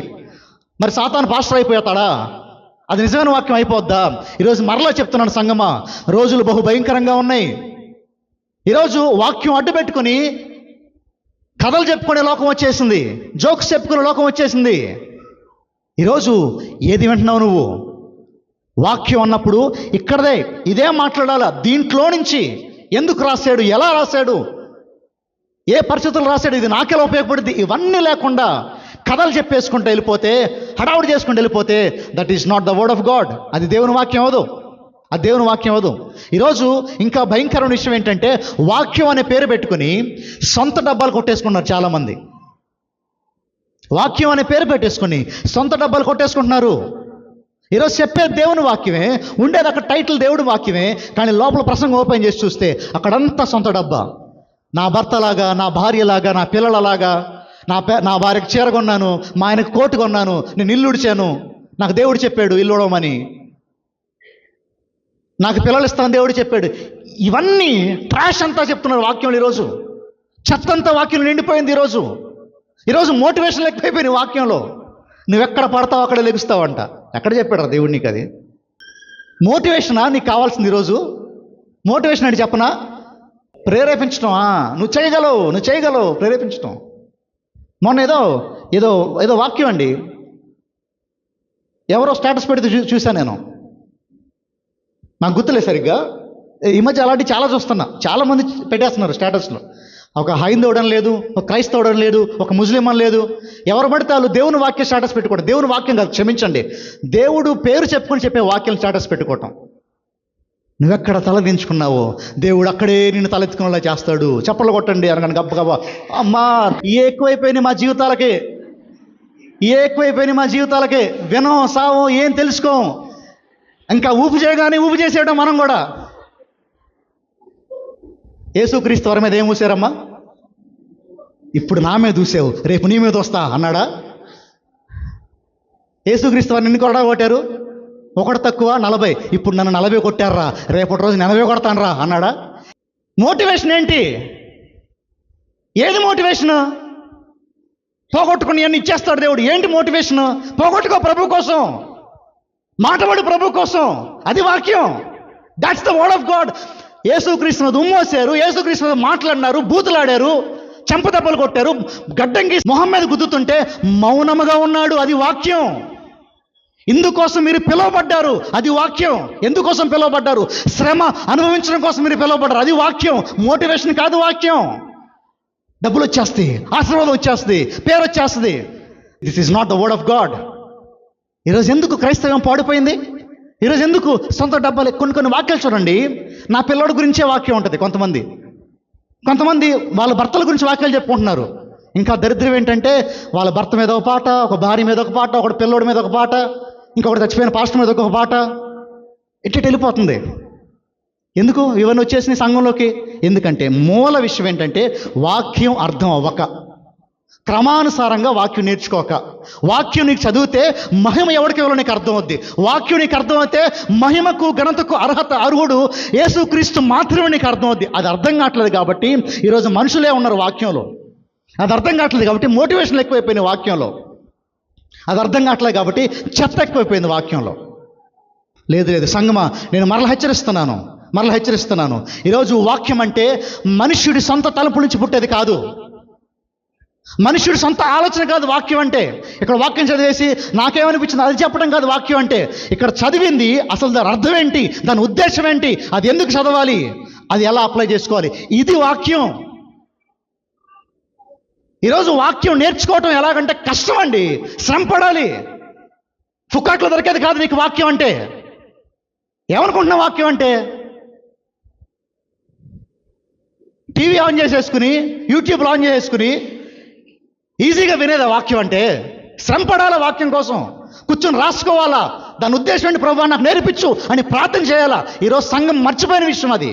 మరి సాతాను పాస్టర్ అయిపోతాడా? అది నిజమైన వాక్యం అయిపోద్దా? ఈరోజు మరలా చెప్తున్నాను సంగమా, రోజులు బహు భయంకరంగా ఉన్నాయి. ఈరోజు వాక్యం అడ్డు పెట్టుకుని కథలు చెప్పుకునే లోకం వచ్చేసింది, జోక్స్ చెప్పుకునే లోకం వచ్చేసింది. ఈరోజు ఏది వింటున్నావు నువ్వు? వాక్యం అన్నప్పుడు ఇక్కడదే ఇదే మాట్లాడాలా. దీంట్లో నుంచి ఎందుకు రాశాడు, ఎలా రాశాడు, ఏ పరిస్థితులు రాశాడు, ఇది నాకెలా ఉపయోగపడుద్ది, ఇవన్నీ లేకుండా కథలు చెప్పేసుకుంటూ వెళ్ళిపోతే, హడావుడి చేసుకుంటూ వెళ్ళిపోతే, that is not the word of God. అది దేవుని వాక్యం అవదు, అది దేవుని వాక్యం అవదు. ఈరోజు ఇంకా భయంకరమైన విషయం ఏంటంటే, వాక్యం అనే పేరు పెట్టుకుని సొంత డబ్బాలు కొట్టేసుకున్నారు చాలామంది. వాక్యం అనే పేరు పెట్టేసుకుని సొంత డబ్బాలు కొట్టేసుకుంటున్నారు. ఈరోజు చెప్పేది దేవుని వాక్యమే, ఉండేది అక్కడ టైటిల్ దేవుడి వాక్యమే, కానీ లోపల ప్రసంగం ఓపెన్ చేసి చూస్తే అక్కడంతా సొంత డబ్బా. నా భర్తలాగా, నా భార్యలాగా, నా పిల్లలలాగా, నా భార్యకు చీర కొన్నాను, మా ఆయనకు కోటు కొన్నాను, నేను ఇల్లు ఉడిచాను, నాకు దేవుడు చెప్పాడు ఇల్లు ఉడవమని, నాకు పిల్లలు ఇస్తాను దేవుడు చెప్పాడు. ఇవన్నీ ట్రాష్ అంతా చెప్తున్నారు వాక్యంలో. ఈరోజు చెత్త అంతా వాక్యం నిండిపోయింది. ఈరోజు మోటివేషన్ ఎక్కువైపోయింది వాక్యంలో. నువ్వెక్కడ పడతావు అక్కడ లెగుస్తావంట. ఎక్కడ చెప్పాడు దేవుడు నీకు అది? మోటివేషనా నీకు కావాల్సింది ఈరోజు? మోటివేషన్ అంటే చెప్పనా? ప్రేరేపించడం. నువ్వు చేయగలవు ప్రేరేపించడం. మొన్న ఏదో వాక్యం అండి, ఎవరో స్టేటస్ పెడితే చూశాను నేను, నాకు గుర్తులేదు సరిగ్గా. ఈ మధ్య అలాంటివి చాలా చూస్తున్నా. చాలామంది పెట్టేస్తున్నారు స్టేటస్లో. ఒక హైందవుడం లేదు, ఒక క్రైస్తవుడం లేదు, ఒక ముస్లిం అని లేదు. ఎవరు పడితే వాళ్ళు దేవుని వాక్యం స్టేటస్ పెట్టుకోవడం. దేవుని వాక్యం కాదు, క్షమించండి, దేవుడు పేరు చెప్పుకొని చెప్పే వాక్యం స్టేటస్ పెట్టుకోవటం. నువ్వెక్కడ తలదించుకున్నావో దేవుడు అక్కడే నిన్ను తలెత్తుకునేలా చేస్తాడు. చప్పట్లు కొట్టండి అనగానే గబ్బగబ్బా. అమ్మా, ఎక్కువైపోయినాయి మా జీవితాలకే. వినం, సావం, ఏం తెలుసుకోం. ఇంకా ఊపు చేసేయడం మనం కూడా. యేసుక్రీస్తు వారి మీద ఏం ఊసారమ్మా? ఇప్పుడు నా మీద చూసావు, రేపు నీ మీద వస్తా అన్నాడా? యేసుక్రీస్తు వారిని ఎన్ని కొరడా కొట్టారు? ఒకటి తక్కువ 40. ఇప్పుడు నన్ను 40 కొట్టారా, రేపటి రోజు 80 కొడతానరా అన్నాడా? మోటివేషన్ ఏంటి? ఏది మోటివేషన్? పోగొట్టుకుని అన్ని ఇచ్చేస్తాడు దేవుడు. ఏంటి మోటివేషన్? పోగొట్టుకో ప్రభు కోసం, మాటపడు ప్రభు కోసం. అది వాక్యం. That's the word of God. యేసుక్రీస్తు మీద ఉమ్మోసారు, యేసుక్రీస్తు మీద మాట్లాడినారు, బూతులాడారు, చెంపదెబ్బలు కొట్టారు, గడ్డంకి మొహం మీద గుద్దుతుంటే మౌనముగా ఉన్నాడు. అది వాక్యం. ఇందుకోసం మీరు పిలువబడ్డారు. అది వాక్యం. ఎందుకోసం పిలువబడ్డారు? శ్రమ అనుభవించడం కోసం మీరు పిలువబడ్డారు. అది వాక్యం. మోటివేషన్ కాదు వాక్యం. డబ్బులు వచ్చేస్తాయి, ఆశీర్వాదం వచ్చేస్తుంది, పేరు వచ్చేస్తుంది. This is not the word of God. ఈరోజు ఎందుకు క్రైస్తవం పాడిపోయింది? ఈరోజు ఎందుకు సొంత డబ్బాలు? కొన్ని వాక్యాలు చూడండి. నా పిల్లోడి గురించే వాక్యం ఉంటుంది. కొంతమంది వాళ్ళ భర్తల గురించి వాక్యాలు చెప్పుకుంటున్నారు. ఇంకా దరిద్రం ఏంటంటే వాళ్ళ భర్త మీద ఒక పాట, ఒక భార్య మీద ఒక పాట, ఒకటి పిల్లోడి మీద ఒక పాట, ఇంకొకటి చచ్చిపోయిన పాస్టర్ మీద ఒక పాట. ఇట్లా వెళ్ళిపోతుంది. ఎందుకు ఇవన్నీ వచ్చేసినాయి సంఘంలోకి? ఎందుకంటే మూల విషయం ఏంటంటే వాక్యం అర్థం అవ్వక, క్రమానుసారంగా వాక్యం నేర్చుకోక. వాక్యం నీకు చదివితే మహిమ ఎవరికి ఎవరో నీకు అర్థం అవుద్ది. వాక్యం నీకు అర్థమైతే మహిమకు ఘనతకు అర్హుడు యేసుక్రీస్తు మాత్రమే నీకు అర్థం అవుద్ది. అది అర్థం కావట్లేదు కాబట్టి ఈరోజు మనుషులే ఉన్నారు వాక్యంలో. అది అర్థం కావట్లేదు కాబట్టి మోటివేషన్ ఎక్కువైపోయినాయి వాక్యంలో. అది అర్థం కావట్లేదు కాబట్టి చెత్త ఎక్కువైపోయింది వాక్యంలో. లేదు సంగమా, నేను మరలా హెచ్చరిస్తున్నాను. ఈరోజు వాక్యం అంటే మనుష్యుడి సొంత తలుపు నుంచి పుట్టేది కాదు, మనుష్యుడి సొంత ఆలోచన కాదు వాక్యం అంటే. ఇక్కడ వాక్యం చదివేసి నాకేమనిపించింది అది చెప్పడం కాదు వాక్యం అంటే. ఇక్కడ చదివింది అసలు దాని అర్థం ఏంటి, దాని ఉద్దేశం ఏంటి, అది ఎందుకు చదవాలి, అది ఎలా అప్లై చేసుకోవాలి, ఇది వాక్యం. ఈరోజు వాక్యం నేర్చుకోవటం ఎలాగంటే కష్టం అండి, శ్రమ పడాలి. ఫుక్కాట్లో దొరికేది కాదు నీకు వాక్యం అంటే. ఏమనుకుంటున్నావు వాక్యం అంటే? టీవీ ఆన్ చేసేసుకుని, యూట్యూబ్లో ఆన్ చేసేసుకుని ఈజీగా వినేదా వాక్యం అంటే? శ్రమ పడాలా వాక్యం కోసం, కూర్చొని రాసుకోవాలా, దాని ఉద్దేశం ఏంటి ప్రభువా నాకు నేర్పించు అని ప్రార్థన చేయాలా. ఈరోజు సంఘం మర్చిపోయిన విషయం అది.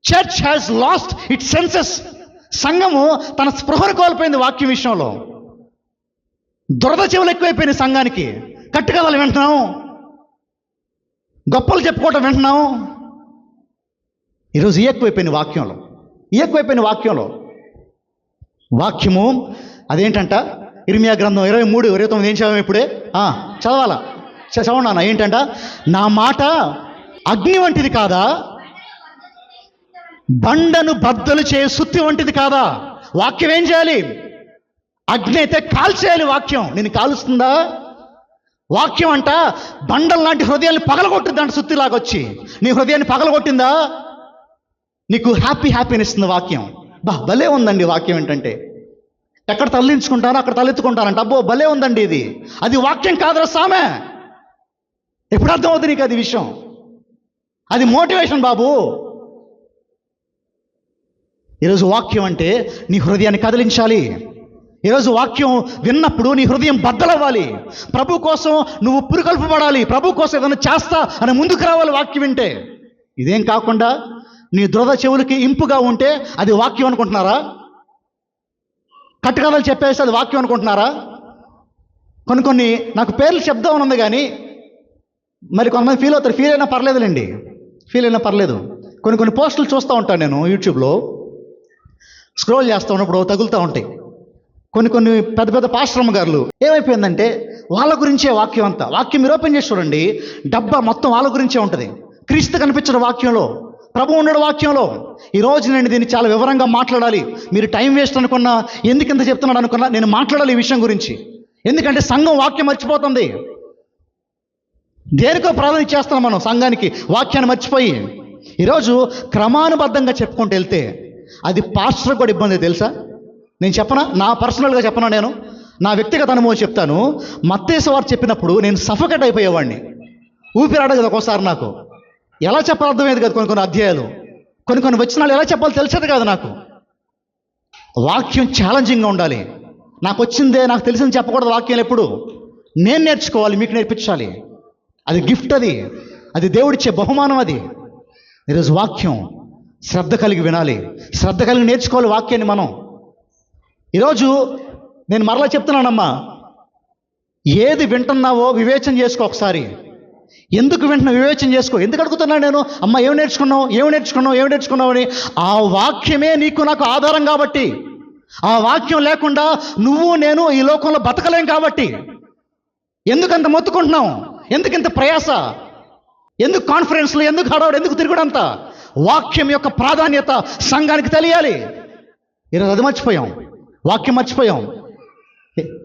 Church has lost it senses. సంఘము తన స్పృహను కోల్పోయింది వాక్యం విషయంలో. దురద చెవులు ఎక్కువైపోయినాయి సంఘానికి. కట్టుకథలు వింటున్నాం, గొప్పలు చెప్పుకోవటం వింటున్నాం. ఈరోజు ఎక్కువైపోయిన వాక్యంలో వాక్యము అదేంటంట? ఇర్మియా గ్రంథం 23:29 ఏం చదివాం ఇప్పుడే? చదవాలా? చదవనా? ఏంటంట? నా మాట అగ్ని వంటిది కాదా, బండను బద్దలు చేయ సుత్తి వంటిది కాదా? వాక్యం ఏం చేయాలి? అగ్ని అయితే కాల్చేయాలి. వాక్యం నిన్ను కాలుస్తుందా? వాక్యం అంట బండల లాంటి హృదయాన్ని పగలగొట్టింది అంట. సుత్తిలాగొచ్చి నీ హృదయాన్ని పగలగొట్టిందా? నీకు హ్యాపీనెస్ ఇస్తుంది వాక్యం. భలే ఉందండి వాక్యం. ఏంటంటే ఎక్కడ తల్లించుకుంటారో అక్కడ తలెత్తుకుంటారంట. అబ్బో భలే ఉందండి ఇది. అది వాక్యం కాదురా సామె. ఎప్పుడు అర్థమవుతుంది నీకు అది విషయం? అది మోటివేషన్ బాబు. ఈరోజు వాక్యం అంటే నీ హృదయాన్ని కదిలించాలి. ఈరోజు వాక్యం విన్నప్పుడు నీ హృదయం బద్దలవ్వాలి. ప్రభు కోసం నువ్వు పురుకొల్పబడాలి. ప్రభు కోసం ఏదైనా చేస్తా అని ముందుకు రావాలి వాక్యం వింటే. ఇదేం కాకుండా నీ దురద చెవులకి ఇంపుగా ఉంటే అది వాక్యం అనుకుంటున్నారా? కట్టుకథలు చెప్పేసి అది వాక్యం అనుకుంటున్నారా? కొన్ని నాకు పేర్లు చెప్దాం ఉంది కానీ మరి కొంతమంది ఫీల్ అవుతారు. ఫీల్ అయినా పర్లేదులేండి, ఫీల్ అయినా పర్లేదు. కొన్ని పోస్టులు చూస్తూ ఉంటాను నేను యూట్యూబ్లో, స్క్రోల్ చేస్తూ ఉన్నప్పుడు తగులుతూ ఉంటాయి. కొన్ని పెద్ద పెద్ద పాస్టరమ్మ గారులు ఏమైపోయిందంటే వాళ్ళ గురించే వాక్యం అంతా. వాక్యం మీరు ఓపెన్ చేసి చూడండి, డబ్బా మొత్తం వాళ్ళ గురించే ఉంటుంది. క్రీస్తు కనిపించడం వాక్యంలో, ప్రభు ఉండడు వాక్యంలో. ఈరోజు నేను దీన్ని చాలా వివరంగా మాట్లాడాలి. మీరు టైం వేస్ట్ అనుకున్నా, ఎందుకు ఇంత చెప్తున్నాడు అనుకున్నా, నేను మాట్లాడాలి ఈ విషయం గురించి. ఎందుకంటే సంఘం వాక్యం మర్చిపోతుంది. దేనికో ప్రాధాన్యత చేస్తున్నాం మనం సంఘానికి, వాక్యాన్ని మర్చిపోయి. ఈరోజు క్రమానుబద్ధంగా చెప్పుకుంటూ వెళ్తే అది పాస్టర్ కూడా ఇబ్బంది, తెలుసా? నేను చెప్పనా, నా పర్సనల్గా చెప్పనా, నేను నా వ్యక్తిగత అనుభవం చెప్తాను. మత్తయి సువార్త చెప్పినప్పుడు నేను సఫకేట్ అయిపోయేవాడిని. ఊపిరాడదు ఒక్కోసారి నాకు. ఎలా చెప్పాలో అర్థమయ్యేది కాదు. కొన్ని అధ్యాయాలు, కొన్ని వచనాలు ఎలా చెప్పాలో తెలిసేది కాదు నాకు. వాక్యం ఛాలెంజింగ్గా ఉండాలి. నాకు వచ్చిందే, నాకు తెలిసింది చెప్పకూడదు. వాక్యాలు ఎప్పుడు నేను నేర్చుకోవాలి, మీకు నేర్పించాలి. అది గిఫ్ట్, అది దేవుడిచ్చే బహుమానం. అది ఈరోజు వాక్యం శ్రద్ధ కలిగి వినాలి, శ్రద్ధ కలిగి నేర్చుకోవాలి వాక్యాన్ని మనం. ఈరోజు నేను మరలా చెప్తున్నానమ్మా, ఏది వింటున్నావో వివేచన చేసుకో ఒకసారి. ఎందుకు వింటున్నావు వివేచన చేసుకో. ఎందుకు అడుగుతున్నాను నేను, అమ్మ ఏమి నేర్చుకున్నావు అని. ఆ వాక్యమే నీకు నాకు ఆధారం కాబట్టి. ఆ వాక్యం లేకుండా నువ్వు నేను ఈ లోకంలో బతకలేం కాబట్టి. ఎందుకంత మొత్తుకుంటున్నావు, ఎందుకింత ప్రయాస, ఎందుకు కాన్ఫరెన్స్లు, ఎందుకు హడావుడు, ఎందుకు తిరుగుడంతా? వాక్యం యొక్క ప్రాధాన్యత సంఘానికి తెలియాలి. ఈరోజు అది మర్చిపోయాం, వాక్యం మర్చిపోయాం.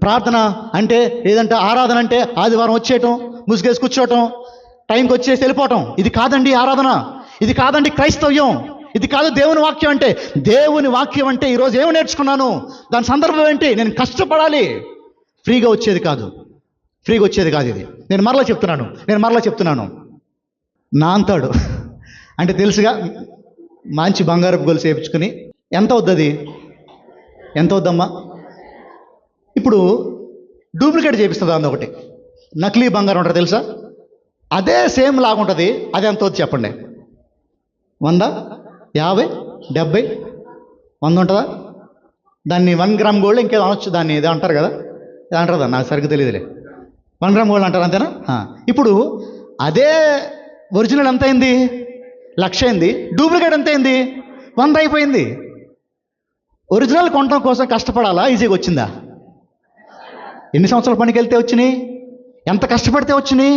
ప్రార్థన అంటే లేదంటే ఆరాధన అంటే ఆదివారం వచ్చేయటం, ముసుగేసి కూర్చోవటం, టైంకి వచ్చేసి వెళ్ళిపోవటం. ఇది కాదండి ఆరాధన, ఇది కాదండి క్రైస్తవ్యం, ఇది కాదు దేవుని వాక్యం అంటే. దేవుని వాక్యం అంటే ఈరోజు ఏమి నేర్చుకున్నాను, దాని సందర్భం ఏంటి? నేను కష్టపడాలి. ఫ్రీగా వచ్చేది కాదు ఇది. నేను మరలా చెప్తున్నాను. నా అంతాడు అంటే తెలుసుగా, మంచి బంగారపు గొలుసు వేయించుకుని ఎంత అవుద్దది? ఎంత అవుద్దమ్మా? ఇప్పుడు డూప్లికేట్ చేపిస్తుంది అంది ఒకటి, నకిలీ బంగారం ఉంటుంది తెలుసా? అదే సేమ్ లాగుంటుంది. అది ఎంత అవుతుంది చెప్పండి? 100, 50, 70, 100 ఉంటుందా? దాన్ని 1 గ్రామ్ గోల్డ్ ఇంకేదో అనొచ్చు, దాన్ని ఏదో అంటారు కదా, ఏదో అంటారు, నాకు సరిగ్గా తెలియదులే. 1 గ్రామ్ గోల్డ్ అంటారు, అంతేనా? ఇప్పుడు అదే ఒరిజినల్ ఎంత అయింది? 1,00,000 అయింది. డూప్లికేట్ ఎంత అయింది? 100 అయిపోయింది. ఒరిజినల్ కొనడం కోసం కష్టపడాలా, ఈజీగా వచ్చిందా? ఎన్ని సంవత్సరాల పనికి వెళ్తే వచ్చినాయి? ఎంత కష్టపడితే వచ్చినాయి?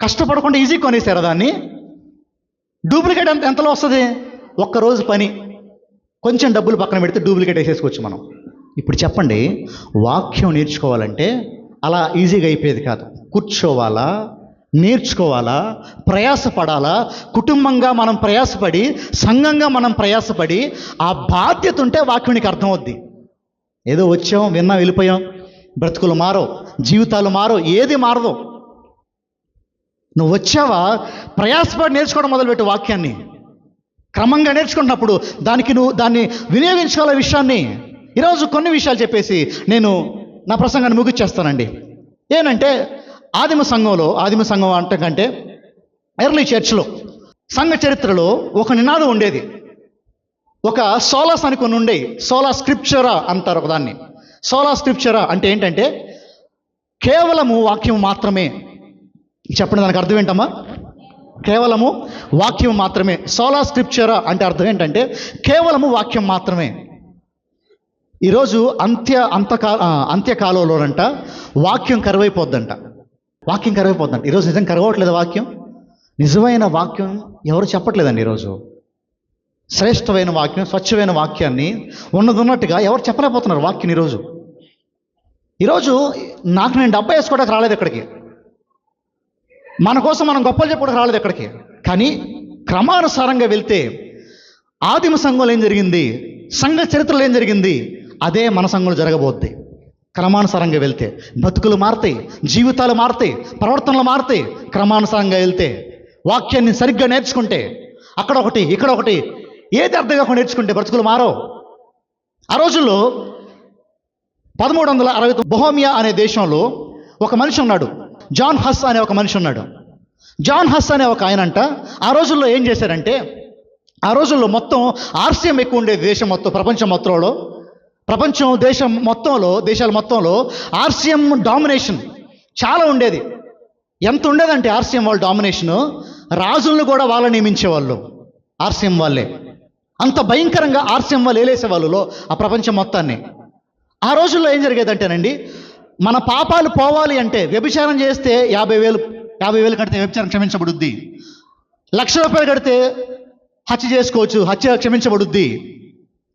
కష్టపడకుండా ఈజీ కొనేసారా దాన్ని? డూప్లికేట్ ఎంతలో వస్తుంది? ఒక్కరోజు పని, కొంచెం డబ్బులు పక్కన పెడితే డూప్లికేట్ వేసేసుకోవచ్చు మనం. ఇప్పుడు చెప్పండి, వాక్యం నేర్చుకోవాలంటే అలా ఈజీగా అయిపోయేది కాదు. కూర్చోవాలా, నేర్చుకోవాలా, ప్రయాసపడాలా. కుటుంబంగా మనం ప్రయాసపడి, సంఘంగా మనం ప్రయాసపడి, ఆ బాధ్యత ఉంటే వాక్యానికి అర్థం అవుద్ది. ఏదో వచ్చాం, విన్నాం, వెళ్ళిపోయాం, బ్రతుకులు మారవు, జీవితాలు మారవు, ఏది మారదు. నువ్వు వచ్చావా, ప్రయాసపడి నేర్చుకోవడం మొదలుపెట్టు. వాక్యాన్ని క్రమంగా నేర్చుకున్నప్పుడు దాన్ని వినియోగించుకోవాల విషయాన్ని. ఈరోజు కొన్ని విషయాలు చెప్పేసి నేను నా ప్రసంగాన్ని ముగిచ్చేస్తానండి. ఏంటంటే ఆదిమ సంఘం అంటే కంటే ఎర్లీ చర్చ్లో, సంఘ చరిత్రలో ఒక నినాదం ఉండేది. ఒక సోలాస్ అని కొన్ని ఉండేవి. సోలా స్క్రిప్చరా అంటారు ఒకదాన్ని. సోలా స్క్రిప్చరా అంటే ఏంటంటే కేవలము వాక్యం మాత్రమే. చెప్పండి, దానికి అర్థం ఏంటమ్మా? కేవలము వాక్యం మాత్రమే. సోలా స్క్రిప్చరా అంటే అర్థం ఏంటంటే కేవలము వాక్యం మాత్రమే. ఈరోజు అంత్యకాలంలోనంట వాక్యం కరువైపోద్దంట. ఈరోజు నిజం కరవట్లేదు వాక్యం. నిజమైన వాక్యం ఎవరు చెప్పట్లేదండి ఈరోజు. శ్రేష్టమైన వాక్యం, స్వచ్ఛమైన వాక్యాన్ని ఉన్నట్టుగా ఎవరు చెప్పలేకపోతున్నారు వాక్యం ఈరోజు నాకు నేను డబ్బా వేసుకోవడానికి రాలేదు ఇక్కడికి, మన కోసం మనం గొప్పలు చెప్పుకోవడానికి రాలేదు ఇక్కడికి. కానీ క్రమానుసారంగా వెళ్తే ఆదిమ సంఘంలో ఏం జరిగింది, సంఘ చరిత్రలో ఏం జరిగింది, అదే మన సంఘంలో జరగబోద్ది. క్రమానుసారంగా వెళ్తే బతుకులు మారుతాయి, జీవితాలు మారుతాయి, ప్రవర్తనలు మారుతాయి. క్రమానుసారంగా వెళ్తే, వాక్యాన్ని సరిగ్గా నేర్చుకుంటే, అక్కడ ఒకటి ఇక్కడ ఒకటి ఏది అర్థం కాకుండా నేర్చుకుంటే బ్రతుకులు మారవు. ఆ రోజుల్లో 1360 బొహేమియా అనే దేశంలో ఒక మనిషి ఉన్నాడు, జాన్ హస్ అనే ఒక మనిషి ఉన్నాడు. జాన్ హస్ అనే ఒక ఆయనంట ఆ రోజుల్లో ఏం చేశారంటే, ఆ రోజుల్లో మొత్తం ఆర్సీఎం ఎక్కువ ఉండేది దేశం మొత్తం, దేశాల మొత్తంలో ఆర్సీఎం డామినేషన్ చాలా ఉండేది. ఎంత ఉండేదంటే ఆర్సీఎం వాళ్ళ డామినేషను, రాజులను కూడా వాళ్ళు నియమించేవాళ్ళు. ఆర్సీఎం వాళ్ళే. అంత భయంకరంగా ఆర్సీఎం వాళ్ళు ఏలేసే వాళ్ళు ఆ ప్రపంచం మొత్తాన్ని. ఆ రోజుల్లో ఏం జరిగేదంటేనండి, మన పాపాలు పోవాలి అంటే వ్యభిచారం చేస్తే 50,000 కడితే వ్యభిచారం క్షమించబడుద్ది. 1,00,000 రూపాయలు కడితే హత్య చేసుకోవచ్చు, హత్య క్షమించబడుద్ది.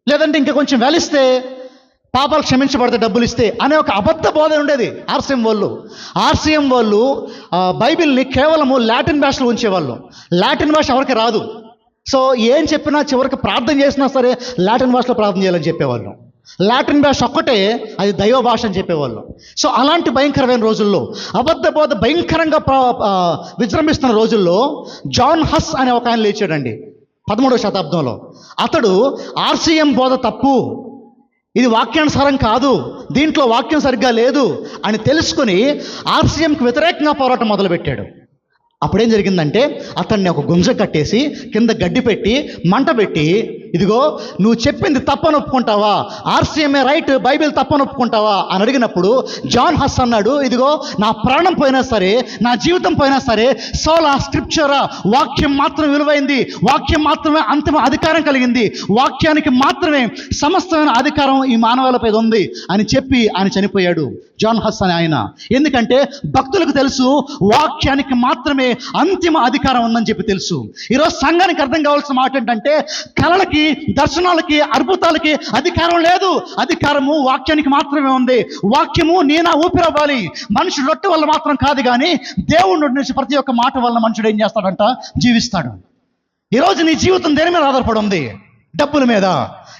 లేదంటే ఇంకా కొంచెం వెలిస్తే పాపాలు క్షమించబడితే డబ్బులు ఇస్తే అనే ఒక అబద్ధ బోధ ఉండేది ఆర్సీఎం వాళ్ళు బైబిల్ని కేవలము లాటిన్ భాషలో ఉంచేవాళ్ళు. లాటిన్ భాష ఎవరికి రాదు. సో ఏం చెప్పినా చివరికి ప్రార్థన చేసినా సరే లాటిన్ భాషలో ప్రార్థన చేయాలని చెప్పేవాళ్ళు. లాటిన్ భాష ఒక్కటే అది దైవ భాష అని చెప్పేవాళ్ళు. సో అలాంటి భయంకరమైన రోజుల్లో, అబద్ధ బోధ భయంకరంగా విజృంభిస్తున్న రోజుల్లో జాన్ హస్ అనే ఒక ఆయన లేచాడండి 13వ శతాబ్దంలో. అతడు ఆర్సీఎం బోధ తప్పు, ఇది వాక్యానుసారం కాదు, దీంట్లో వాక్యం సరిగ్గా లేదు అని తెలుసుకుని ఆర్సీఎంకి వ్యతిరేకంగా పోరాటం మొదలుపెట్టాడు. అప్పుడేం జరిగిందంటే అతన్ని ఒక గుంజ కట్టేసి కింద గడ్డి పెట్టి మంట పెట్టి, ఇదిగో నువ్వు చెప్పింది తప్పని ఒప్పుకుంటావా, ఆర్సీఎంఏ రైట్, బైబిల్ తప్పని ఒప్పుకుంటావా అని అడిగినప్పుడు జాన్ హస్ అన్నాడు, ఇదిగో నా ప్రాణం పోయినా సరే, నా జీవితం పోయినా సరే, సోలా స్క్రిప్చరా, వాక్యం మాత్రం విలువైంది, వాక్యం మాత్రమే అంతిమ అధికారం కలిగింది, వాక్యానికి మాత్రమే సమస్తమైన అధికారం ఈ మానవాళిపై ఉంది అని చెప్పి ఆయన చనిపోయాడు, జాన్ హస్ అని ఆయన. ఎందుకంటే భక్తులకు తెలుసు వాక్యానికి మాత్రమే అంతిమ అధికారం ఉందని చెప్పి తెలుసు. ఈరోజు సంఘానికి అర్థం కావాల్సిన మాట ఏంటంటే, కళలకి, దర్శనాలకి, అద్భుతాలకి అధికారం లేదు, అధికారము వాక్యానికి మాత్రమే ఉంది. వాక్యము నేనా ఊపిరవ్వాలి, మనుషుడు రొట్టె వల్ల మాత్రం కాదు, కానీ దేవుడి నుంచి ప్రతి ఒక్క మాట వల్ల మనుషుడు ఏం చేస్తాడంట, జీవిస్తాడు. ఈరోజు నీ జీవితం దేని మీద ఆధారపడి ఉంది? డబ్బుల మీద.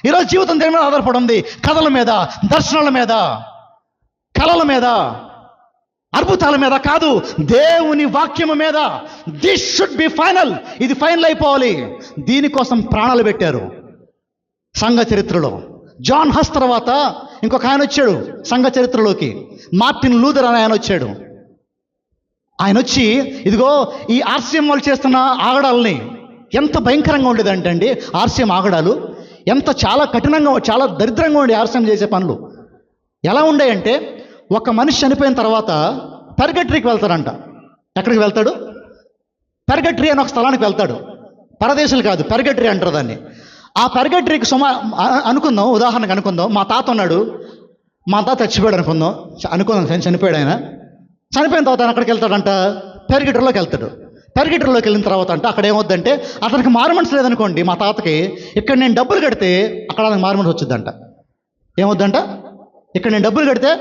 ఈరోజు జీవితం దేని మీద ఆధారపడి ఉంది? కథల మీద, దర్శనాల మీద, కళల మీద, అద్భుతాల మీద కాదు, దేవుని వాక్యము మీద. దిస్ షుడ్ బి ఫైనల్, ఇది ఫైనల్ అయిపోవాలి. దీనికోసం ప్రాణాలు పెట్టారు సంఘ చరిత్రలో. జాన్ హస్ తర్వాత ఇంకొక ఆయన వచ్చాడు సంఘ చరిత్రలోకి, మార్టిన్ లూథర్ అనే ఆయన వచ్చాడు. ఆయన వచ్చి ఇదిగో ఈ ఆర్సీఎం వాళ్ళు చేస్తున్న ఆగడాలని, ఎంత భయంకరంగా ఉండేదంటే అండి ఆర్సీఎం ఆగడాలు, చాలా కఠినంగా, చాలా దరిద్రంగా ఉండే ఆర్సీఎం చేసే పనులు. ఎలా ఉండేయంటే, ఒక మనిషి చనిపోయిన తర్వాత పెర్గటరీకి వెళ్తాడంట. ఎక్కడికి వెళ్తాడు? పెర్గటరీ అని ఒక స్థలానికి వెళ్తాడు. పరదేశాలు కాదు, పెర్గటరీ అంటారు దాన్ని. ఆ పెర్గటరీకి అనుకుందాం, ఉదాహరణకు అనుకుందాం, మా తాత ఉన్నాడు, మా తాత చచ్చిపోయాడు అనుకుందాం, చనిపోయాడు ఆయన. చనిపోయిన తర్వాత ఆయన అక్కడికి వెళ్తాడంట, పెర్గటరీలోకి వెళ్తాడు. పెర్గటరీలోకి వెళ్ళిన తర్వాత అంటే అక్కడ ఏమవుద్దంటే, అతనికి మారుమనసు లేదనుకోండి, మా తాతకి, ఇక్కడ నేను డబ్బులు కడితే అక్కడ అతనికి మారుమనసు వచ్చిందంట. ఏమవుద్దంట? ఇక్కడ నేను డబ్బులు కడితే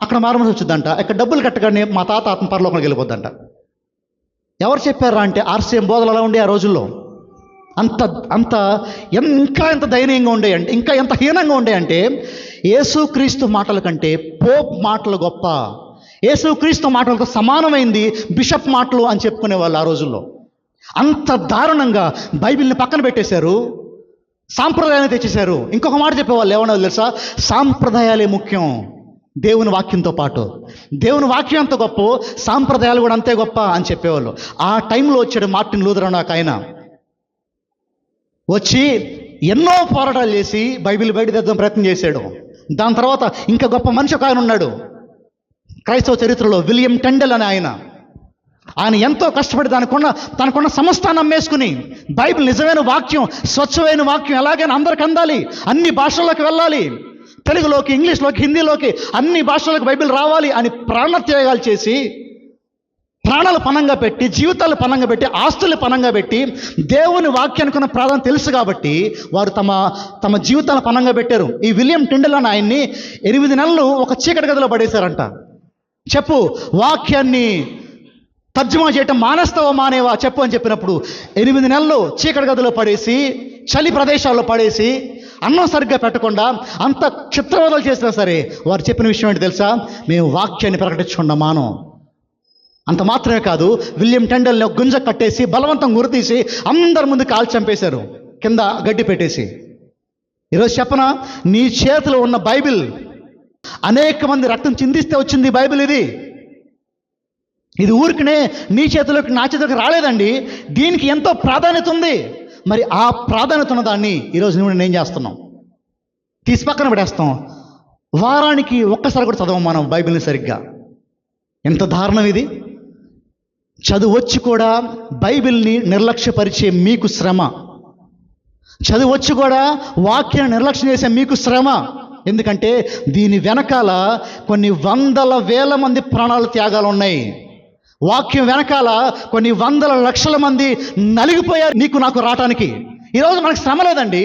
అక్కడ మారుమనసు వచ్చిందంట. ఇక్కడ డబ్బులు కట్టగానే మా తాత ఆత్మ పరలోకంలోకి వెళ్ళిపోద్దంట. ఎవరు చెప్పారా అంటే ఆర్సీఎం బోధలు అలా ఉండే ఆ రోజుల్లో. ఇంకా ఎంత దయనీయంగా ఉండేయంటే, ఇంకా ఎంత హీనంగా ఉండేయంటే, యేసుక్రీస్తు మాటల కంటే పోప్ మాటలు గొప్ప, యేసుక్రీస్తు మాటలతో సమానమైంది బిషప్ మాటలు అని చెప్పుకునేవాళ్ళు ఆ రోజుల్లో. అంత దారుణంగా బైబిల్ని పక్కన పెట్టేశారు, సాంప్రదాయాన్ని తెచ్చేశారు. ఇంకొక మాట చెప్పేవాళ్ళు ఏమన్నా తెలుసా? సాంప్రదాయాలే ముఖ్యం దేవుని వాక్యంతో పాటు. దేవుని వాక్యం అంత గొప్ప, సాంప్రదాయాలు కూడా అంతే గొప్ప అని చెప్పేవాళ్ళు. ఆ టైంలో వచ్చాడు మార్టిన్ లూథర్ అని ఒక ఆయన. వచ్చి ఎన్నో పోరాటాలు చేసి బైబిల్ బయట తెద్దాం ప్రయత్నం చేశాడు. దాని తర్వాత ఇంకా గొప్ప మనిషి ఒక ఆయన ఉన్నాడు క్రైస్తవ చరిత్రలో, విలియం టెండెల్ అనే ఆయన. ఆయన ఎంతో కష్టపడి తనకున్న సమస్తాన్ని అమ్మేసుకుని బైబిల్ నిజమైన వాక్యం, స్వచ్ఛమైన వాక్యం ఎలాగైనా అందరికి అందాలి, అన్ని భాషల్లోకి వెళ్ళాలి, తెలుగులోకి, ఇంగ్లీష్లోకి, హిందీలోకి, అన్ని భాషలకు బైబిల్ రావాలి అని ప్రాణత్యాగాలు చేసి, ప్రాణాలు పణంగా పెట్టి, జీవితాలు పణంగా పెట్టి, ఆస్తులు పణంగా పెట్టి, దేవుని వాక్యానికి ఉన్న ప్రాధాన్యత తెలుసు కాబట్టి వారు తమ జీవితాలను పణంగా పెట్టారు. ఈ విలియం టెండెల్ అని ఆయన్ని 8 నెలలు ఒక చీకటి గదిలో పడేశారంట. చెప్పు, వాక్యాన్ని తర్జుమా చేయటం మానేస్తావా మానేవా చెప్పు అని చెప్పినప్పుడు 8 నెలలు చీకటి గదిలో పడేసి, చలి ప్రదేశాల్లో పడేసి, అన్నం సరిగ్గా పెట్టకుండా అంత చిత్రవదలు చేసినా సరే వారు చెప్పిన విషయం ఏంటి తెలుసా? మేము వాక్యాన్ని ప్రకటించకుండా మానం. అంత మాత్రమే కాదు, విలియం టెండెల్ని గుంజ కట్టేసి బలవంతం గురితీసి అందరి ముందు కాల్చి చంపేశారు, కింద గడ్డి పెట్టేసి. ఈరోజు చెప్పనా, నీ చేతిలో ఉన్న బైబిల్ అనేక మంది రక్తం చిందిస్తే వచ్చింది బైబిల్. ఇది ఊరికనే నీ చేతిలోకి నా చేతిలోకి రాలేదండి. దీనికి ఎంతో ప్రాధాన్యత ఉంది. మరి ఆ ప్రాధాన్యత ఉన్న దాన్ని ఈరోజు నువ్వు నేను చేస్తున్నాం, తీసి పక్కన పడేస్తాం. వారానికి ఒక్కసారి కూడా చదవం మనం బైబిల్ని సరిగ్గా. ఎంత దారుణం ఇది! చదువు వచ్చి కూడా బైబిల్ని నిర్లక్ష్యపరిచే మీకు శ్రమ. చదువు వచ్చి కూడా వాక్యాన్ని నిర్లక్ష్యం చేసే మీకు శ్రమ. ఎందుకంటే దీని వెనకాల కొన్ని వందల వేల మంది ప్రాణాల త్యాగాలు ఉన్నాయి. వాక్యం వెనకాల కొన్ని వందల లక్షల మంది నలిగిపోయారు నీకు నాకు రావటానికి. ఈరోజు మనకు శ్రమ లేదండి.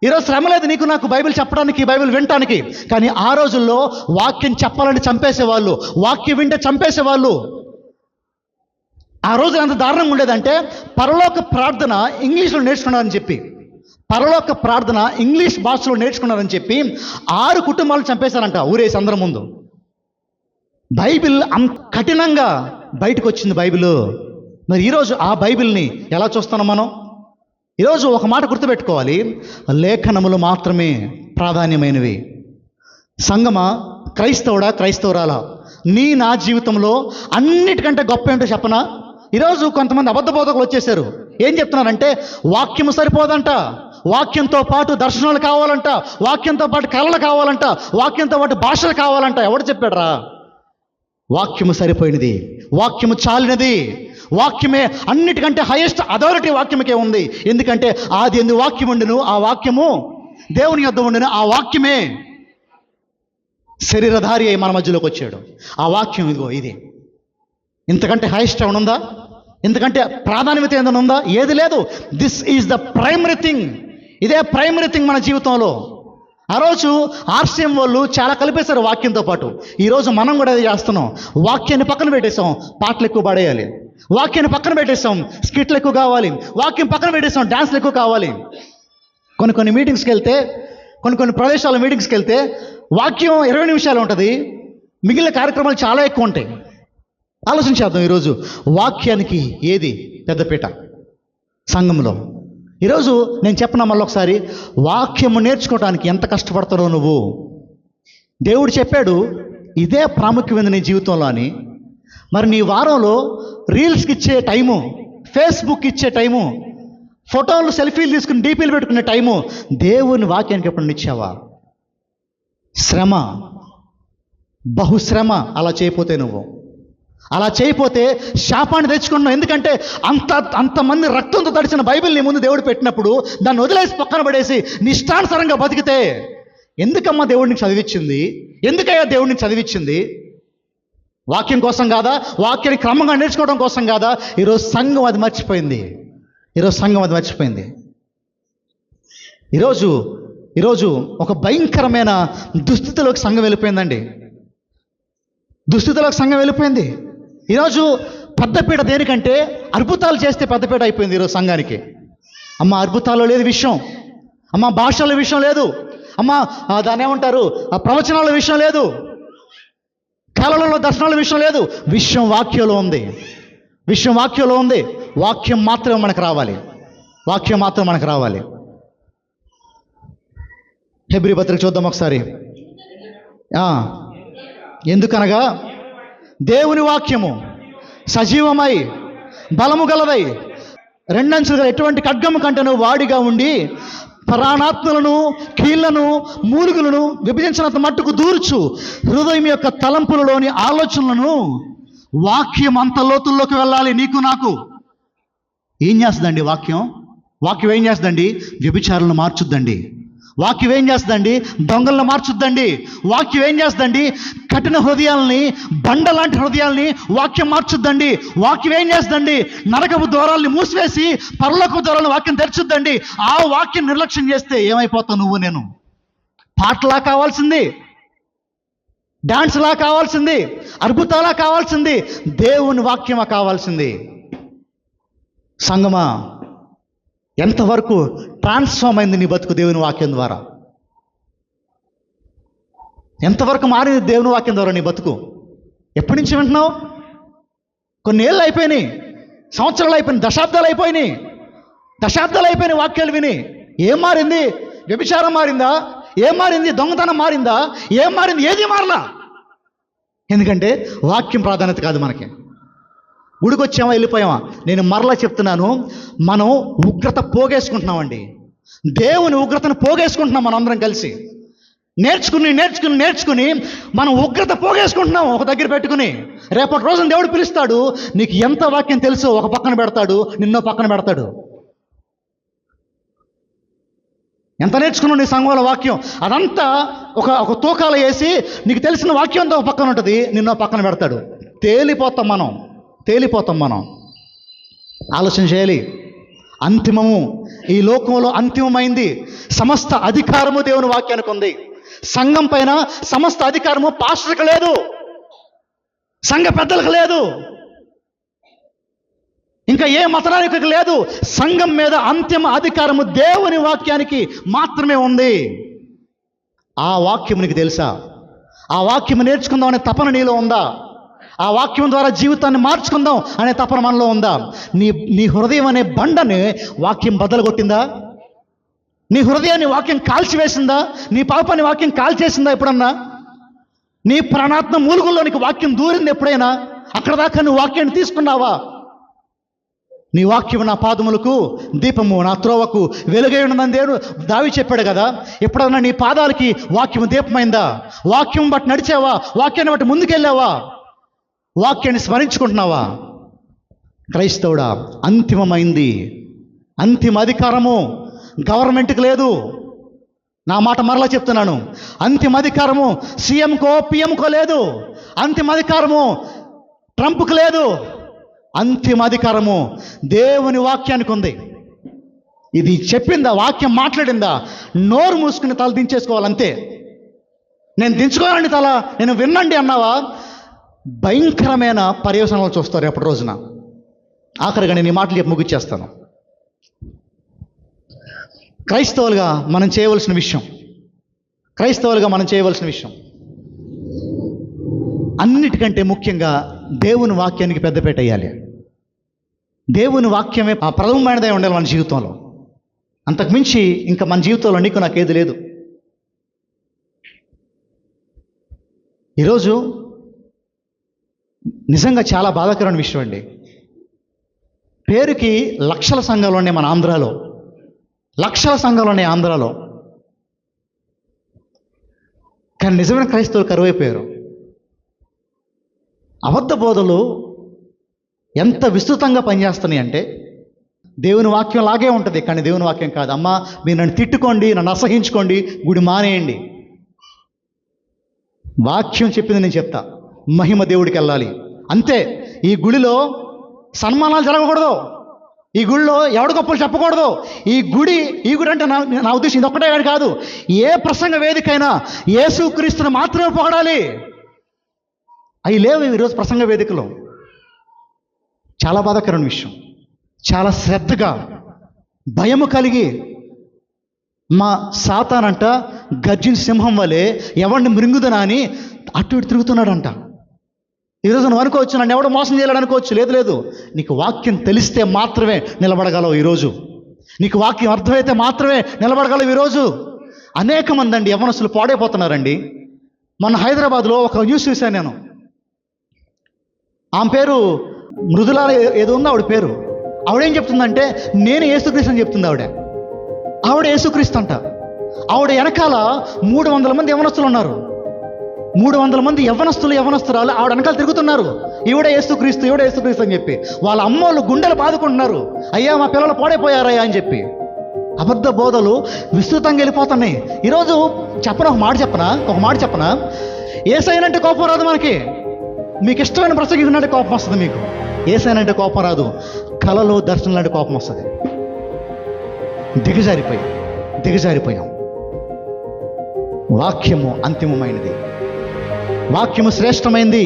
ఈరోజు శ్రమ లేదు నీకు నాకు బైబిల్ చెప్పడానికి, బైబిల్ వినటానికి. కానీ ఆ రోజుల్లో వాక్యం చెప్పాలని చంపేసేవాళ్ళు, వాక్యం వింటే చంపేసేవాళ్ళు. ఆ రోజు ఎంత దారుణంగా ఉండేదంటే పరలోక ప్రార్థన ఇంగ్లీష్లో నేర్చుకున్నారని చెప్పి, పరలోక ప్రార్థన ఇంగ్లీష్ భాషలో నేర్చుకున్నారని చెప్పి 6 కుటుంబాలను చంపేశారంట ఊరేసి అందరి ముందు. బైబిల్ అంత కఠినంగా బయటకు వచ్చింది బైబిల్. మరి ఈరోజు ఆ బైబిల్ని ఎలా చూస్తున్నాం మనం? ఈరోజు ఒక మాట గుర్తుపెట్టుకోవాలి, లేఖనములు మాత్రమే ప్రాధాన్యమైనవి. సంగమా, క్రైస్తవుడా క్రైస్తవురాలా, నా జీవితంలో అన్నిటికంటే గొప్ప ఏంటో చెప్పనా? ఈరోజు కొంతమంది అబద్ధ బోధకులు వచ్చేసారు. ఏం చెప్తున్నారంటే వాక్యము సరిపోదంట, వాక్యంతో పాటు దర్శనాలు కావాలంట, వాక్యంతో పాటు కళలు కావాలంట, వాక్యంతో పాటు భాషలు కావాలంట. ఎవడు చెప్పాడురా? వాక్యము సరిపోయినది, వాక్యము చాలినది, వాక్యమే అన్నిటికంటే హైయెస్ట్ అథారిటీ వాక్యముకే ఉంది. ఎందుకంటే ఆది ఎందు వాక్యం ఉండును, ఆ వాక్యము దేవుని యొద్ద ఉండును, ఆ వాక్యమే శరీరధారి అయి మన మధ్యలోకి వచ్చాడు. ఆ వాక్యం ఇదిగో ఇది. ఇంతకంటే హైయెస్ట్ ఏమైనా ఉందా? ఇంతకంటే ప్రాధాన్యత ఏదైనా ఉందా? ఏది లేదు. This is the primary thing. ఇదే ప్రైమరీ థింగ్ మన జీవితంలో. ఆ రోజు ఆర్సీఎం వాళ్ళు చాలా కలిపేశారు వాక్యంతో పాటు. ఈరోజు మనం కూడా అది చేస్తున్నాం. వాక్యాన్ని పక్కన పెట్టేసాం, పాటలు ఎక్కువ పడేయాలి. వాక్యాన్ని పక్కన పెట్టేసాం, స్కిట్లు ఎక్కువ కావాలి. వాక్యం పక్కన పెట్టేసాం, డాన్స్లు ఎక్కువ కావాలి. కొన్ని మీటింగ్స్కి వెళ్తే, కొన్ని ప్రదేశాల మీటింగ్స్కి వెళ్తే వాక్యం 20 నిమిషాలు ఉంటుంది, మిగిలిన కార్యక్రమాలు చాలా ఎక్కువ ఉంటాయి. ఆలోచించేద్దాం. ఈరోజు వాక్యానికి ఏది పెద్దపీట సంఘంలో? ఈరోజు నేను చెప్పిన మళ్ళీ ఒకసారి, వాక్యము నేర్చుకోవడానికి ఎంత కష్టపడతారో నువ్వు. దేవుడు చెప్పాడు ఇదే ప్రాముఖ్యమైనది నీ జీవితంలో అని. మరి నీ వారంలో రీల్స్కి ఇచ్చే టైము, ఫేస్బుక్ ఇచ్చే టైము, ఫోటోలు సెల్ఫీలు తీసుకుని డీపీలు పెట్టుకునే టైము దేవుని వాక్యానికి ఎప్పుడు ఇచ్చావా? శ్రమ, బహుశ్రమ. అలా చేయపోతే నువ్వు, అలా చేయకపోతే శాపాన్ని తెచ్చుకున్నావు. ఎందుకంటే అంతమంది రక్తంతో తడిచిన బైబిల్ నీ ముందు దేవుడు పెట్టినప్పుడు దాన్ని వదిలేసి పక్కన పడేసి నీ ఇష్టానుసారంగా బతికితే ఎందుకమ్మా దేవుడిని చదివించింది? ఎందుకయ్యా దేవుడిని చదివించింది? వాక్యం కోసం కాదా? వాక్యాన్ని క్రమంగా నేర్చుకోవడం కోసం కాదా? ఈరోజు సంఘం అది మర్చిపోయింది. ఈరోజు ఒక భయంకరమైన దుస్థితిలోకి సంఘం వెళ్ళిపోయిందండి. సంఘం వెళ్ళిపోయింది. ఈరోజు పెద్దపీట దేనికంటే అద్భుతాలు చేస్తే పెద్దపీట అయిపోయింది ఈరోజు సంఘానికి. అమ్మ అద్భుతాల్లో లేదు విషయం, అమ్మ భాషల విషయం లేదు, అమ్మ దాన్ని ఏమంటారు ప్రవచనాల విషయం లేదు, కళలలో దర్శనాల విషయం లేదు. విషయం వాక్యంలో ఉంది. వాక్యం మాత్రమే మనకు రావాలి. హెబ్రీ పత్రిక చూద్దాం ఒకసారి. ఎందుకనగా దేవుని వాక్యము సజీవమై బలము గలదై రెండంచులుగా ఎటువంటి ఖడ్గము కంటను వాడిగా ఉండి ప్రాణాత్మలను, కీళ్లను, మూలుగులను విభజించినంత మట్టుకు దూర్చు హృదయం యొక్క తలంపులలోని ఆలోచనలను. వాక్యం అంత లోతుల్లోకి వెళ్ళాలి. నీకు నాకు ఏం చేస్తుందండి వాక్యం ఏం చేస్తుందండి? వ్యభిచారులను మార్చుద్దండి. వాక్యం ఏం చేస్తుందండి? దొంగలను మార్చుద్దండి. వాక్యం ఏం చేస్తుందండి? కఠిన హృదయాల్ని, బండలాంటి హృదయాల్ని వాక్యం మార్చుద్దండి. వాక్యం ఏం చేస్తుందండి? నరకపు ద్వారాల్ని మూసివేసి పరలోకపు ద్వారాలను వాక్యం తెరచుద్దండి. ఆ వాక్యం నిర్లక్ష్యం చేస్తే ఏమైపోతావు నువ్వు నేను? పాటలా కావాల్సింది, డాన్స్లా కావాల్సింది, అద్భుతాలా కావాల్సింది, దేవుని వాక్యమా కావాల్సింది. సంగమా, ఎంతవరకు ట్రాన్స్ఫార్మ్ అయింది నీ బతుకు దేవుని వాక్యం ద్వారా? ఎంతవరకు మారింది దేవుని వాక్యం ద్వారా నీ బతుకు? ఎప్పటి నుంచి వింటున్నావు? కొన్ని ఏళ్ళు అయిపోయినాయి, సంవత్సరాలు అయిపోయినాయి, దశాబ్దాలు అయిపోయినాయి వాక్యాలు విని. ఏం మారింది? వ్యభిచారం మారిందా? ఏం మారింది? దొంగతనం మారిందా? ఏం మారింది? ఏది మారలా. ఎందుకంటే వాక్యం ప్రాధాన్యత కాదు మనకి. గుడికొచ్చామా, వెళ్ళిపోయామా? నేను మరలా చెప్తున్నాను, మనం ఉగ్రత పోగేసుకుంటున్నామండి. దేవుని ఉగ్రతను పోగేసుకుంటున్నాం మనం అందరం కలిసి. నేర్చుకుని మనం ఉగ్రత పోగేసుకుంటున్నాం ఒక దగ్గర పెట్టుకుని. రేపటి రోజున దేవుడు పిలుస్తాడు, నీకు ఎంత వాక్యం తెలుసో ఒక పక్కన పెడతాడు, నిన్నో పక్కన పెడతాడు. ఎంత నేర్చుకున్నావు నీ సంఘంలో వాక్యం? అదంతా ఒక తూకాలు వేసి నీకు తెలిసిన వాక్యం అంతా ఒక పక్కన ఉంటుంది, నిన్న పక్కన పెడతాడు. తేలిపోతాం మనం. ఆలోచన చేయాలి. అంతిమము, ఈ లోకంలో అంతిమమైంది. సమస్త అధికారము దేవుని వాక్యానికి ఉంది. సంఘం పైన సమస్త అధికారము పాస్టర్కి లేదు, సంఘ పెద్దలకు లేదు, ఇంకా ఏ మతనానికి లేదు. సంఘం మీద అంతిమ అధికారము దేవుని వాక్యానికి మాత్రమే ఉంది. ఆ వాక్యం నీకు తెలుసా? ఆ వాక్యం నేర్చుకుందాం అనే తపన నీలో ఉందా? ఆ వాక్యం ద్వారా జీవితాన్ని మార్చుకుందాం అనే తపన మనలో ఉందా? నీ హృదయం అనే బండని వాక్యం బద్దలుగొట్టిందా? నీ హృదయాన్ని వాక్యం కాల్చివేసిందా? నీ పాపాన్ని వాక్యం కాల్చేసిందా ఎప్పుడన్నా? నీ ప్రాణాత్మ మూలుగుల్లోనికి వాక్యం దూరింది ఎప్పుడైనా? అక్కడ దాకా నువ్వు వాక్యాన్ని తీసుకున్నావా? నీ వాక్యం నా పాదములకు దీపము, నా త్రోవకు వెలుగై ఉన్నదని దేవుడు దావి చెప్పాడు కదా. ఎప్పుడన్నా నీ పాదాలకి వాక్యం దీపమైందా? వాక్యం బట్టి నడిచావా? వాక్యాన్ని బట్టి ముందుకెళ్ళావా? వాక్యాన్ని స్మరించుకుంటున్నావా? క్రైస్తవుడా, అంతిమమైంది. అంతిమ అధికారము గవర్నమెంట్కి లేదు. నా మాట మరలా చెప్తున్నాను. అంతిమ అధికారము సీఎంకో పిఎంకో లేదు. అంతిమ అధికారము ట్రంప్కి లేదు. అంతిమ అధికారము దేవుని వాక్యానికి ఉంది. ఇది చెప్పిందా? వాక్యం మాట్లాడిందా? నోరు మూసుకుని తల దించేసుకోవాలంతే. నేను దించుకోవాలని తల, నేను విన్నండి అన్నావా, భయంకరమైన పర్యవసనాలు చూస్తారు రేపటి రోజున. ఆఖరిగా నేను ఈ మాటలు చెప్పి ముగిచ్చేస్తాను. క్రైస్తవులుగా మనం చేయవలసిన విషయం అన్నిటికంటే ముఖ్యంగా దేవుని వాక్యానికి పెద్దపీట వేయాలి. దేవుని వాక్యమే ప్రథమమైనదే ఉండాలి మన జీవితంలో. అంతకుమించి ఇంకా మన జీవితంలో నీకు నాకేది లేదు. ఈరోజు నిజంగా చాలా బాధాకరమైన విషయం అండి. పేరుకి లక్షల సంఘాలు ఉన్నాయి మన ఆంధ్రాలో, లక్షల సంఘాలు ఉన్నాయి ఆంధ్రాలో. కానీ నిజమైన క్రైస్తవులు కరువైపోయారు. అబద్ధ బోధలు ఎంత విస్తృతంగా పనిచేస్తున్నాయి అంటే, దేవుని వాక్యం లాగే ఉంటుంది కానీ దేవుని వాక్యం కాదు. అమ్మా, మీరు నన్ను తిట్టుకోండి, నన్ను అసహించుకోండి, గుడి మానేయండి. వాక్యం చెప్పింది నేను చెప్తా. మహిమ దేవుడికి వెళ్ళాలి అంతే. ఈ గుడిలో సన్మానాలు జరగకూడదు. ఈ గుడిలో ఎవడి గొప్పలు చెప్పకూడదు. ఈ గుడి అంటే నా ఉద్దేశం ఇది ఒక్కటే కాదు. ఏ ప్రసంగ వేదికైనా యేసుక్రీస్తుని మాత్రమే పొగడాలి. అవి లేవు ఈరోజు ప్రసంగ వేదికలో. చాలా బాధాకరమైన విషయం. చాలా శ్రద్ధగా, భయము కలిగి, మా సాతానంట గర్జిన సింహం వలె ఎవరిని మృంగుదనా అని అటు ఇటు తిరుగుతున్నాడంట. ఈరోజు నువ్వు అనుకోవచ్చు, నన్ను ఎవడో మోసం చేయాలని అనుకోవచ్చు. లేదు, నీకు వాక్యం తెలిస్తే మాత్రమే నిలబడగలవు. ఈరోజు నీకు వాక్యం అర్థమైతే మాత్రమే నిలబడగలవు. ఈరోజు అనేక మంది అండి యవ్వనస్తులు పాడైపోతున్నారండి. మొన్న హైదరాబాద్లో ఒక న్యూస్ చూశాను నేను. ఆమె పేరు మృదుల ఏదో ఉందో ఆవిడ పేరు. ఆవిడేం చెప్తుందంటే, నేను యేసుక్రీస్తు అని చెప్తుంది. ఆవిడ యేసుక్రీస్తు అంట. ఆవిడ వెనకాల 300 మంది యవ్వనస్తులు ఉన్నారు. 300 మంది యవ్వనస్తురాలు ఆవిడ వెనకాల తిరుగుతున్నారు. ఈవిడే యేసుక్రీస్తు అని చెప్పి. వాళ్ళ అమ్మోళ్ళు గుండెలు బాదుకుంటున్నారు, అయ్యా మా పిల్లలు పాడైపోయారయ్యా అని చెప్పి. అబద్ధ బోధలు విస్తృతంగా వెళ్ళిపోతున్నాయి. ఈరోజు ఒక మాట చెప్పనా, యేసయ్యనంటే కోపం రాదు మనకి. మీకు ఇష్టమైన ప్రసంగికునంటే కోపం వస్తుంది. మీకు యేసయ్యనంటే కోపం రాదు. కలలో దర్శనాలంటే కోపం వస్తుంది. దిగజారిపోయాం. వాక్యము అంతిమమైనది, వాక్యము శ్రేష్టమైంది.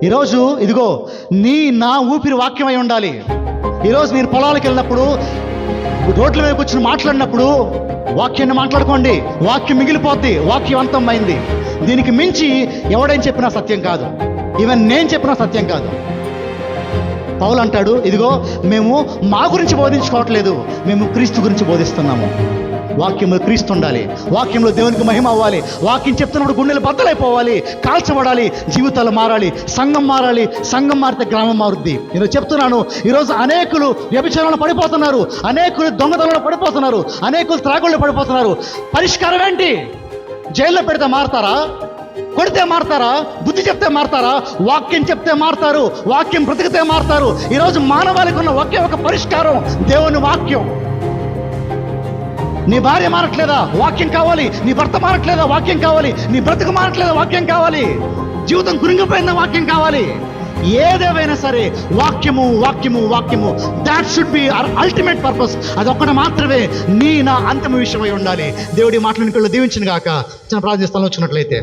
ఈరోజు ఇదిగో నా ఊపిరి వాక్యమై ఉండాలి. ఈరోజు మీరు పొలాలకు వెళ్ళినప్పుడు, రోడ్ల మీద కూర్చొని మాట్లాడినప్పుడు వాక్యాన్ని మాట్లాడుకోండి. వాక్యం మిగిలిపోద్ది, వాక్యం అంతమైంది. దీనికి మించి ఎవడేం చెప్పినా సత్యం కాదు. ఈవెన్ నేను చెప్పినా సత్యం కాదు. పౌలు అంటాడు, ఇదిగో మేము మా గురించి బోధించుకోవట్లేదు, మేము క్రీస్తు గురించి బోధిస్తున్నాము. వాక్యంలో క్రీస్తు ఉండాలి, వాక్యంలో దేవునికి మహిమ అవ్వాలి. వాక్యం చెప్తున్నప్పుడు గుండెలు బద్దలైపోవాలి, కాల్చబడాలి, జీవితాలు మారాలి, సంఘం మారాలి. సంఘం మారితే గ్రామం మారుద్ది. నేను చెప్తున్నాను, ఈరోజు అనేకులు వ్యభిచారంలో పడిపోతున్నారు, అనేకులు దొంగతనంలో పడిపోతున్నారు, అనేకులు త్రాగుళ్ళు పడిపోతున్నారు. పరిష్కారం ఏంటి? జైల్లో పెడితే మారతారా? కొడితే మారతారా? బుద్ధి చెప్తే మారతారా? వాక్యం చెప్తే మారతారు, వాక్యం బ్రతికితే మారతారు. ఈరోజు మానవాళికి ఉన్న ఒకే ఒక పరిష్కారం దేవుని వాక్యం. నీ భార్య మారట్లేదా? వాక్యం కావాలి. నీ భర్త మారట్లేదా? వాక్యం కావాలి. నీ బ్రతుకు మారట్లేదా? వాక్యం కావాలి. జీవితం కురింగిపోయిందా? వాక్యం కావాలి. ఏదేవైనా సరే వాక్యము వాక్యము వాక్యము, that should be our ultimate purpose. అదొక్కటి మాత్రమే నా అంతిమ విషయమై ఉండాలి. దేవుడి మాటలను దీవించిన గాక. చిన్న ప్రార్థన స్థలంలో వచ్చినట్లయితే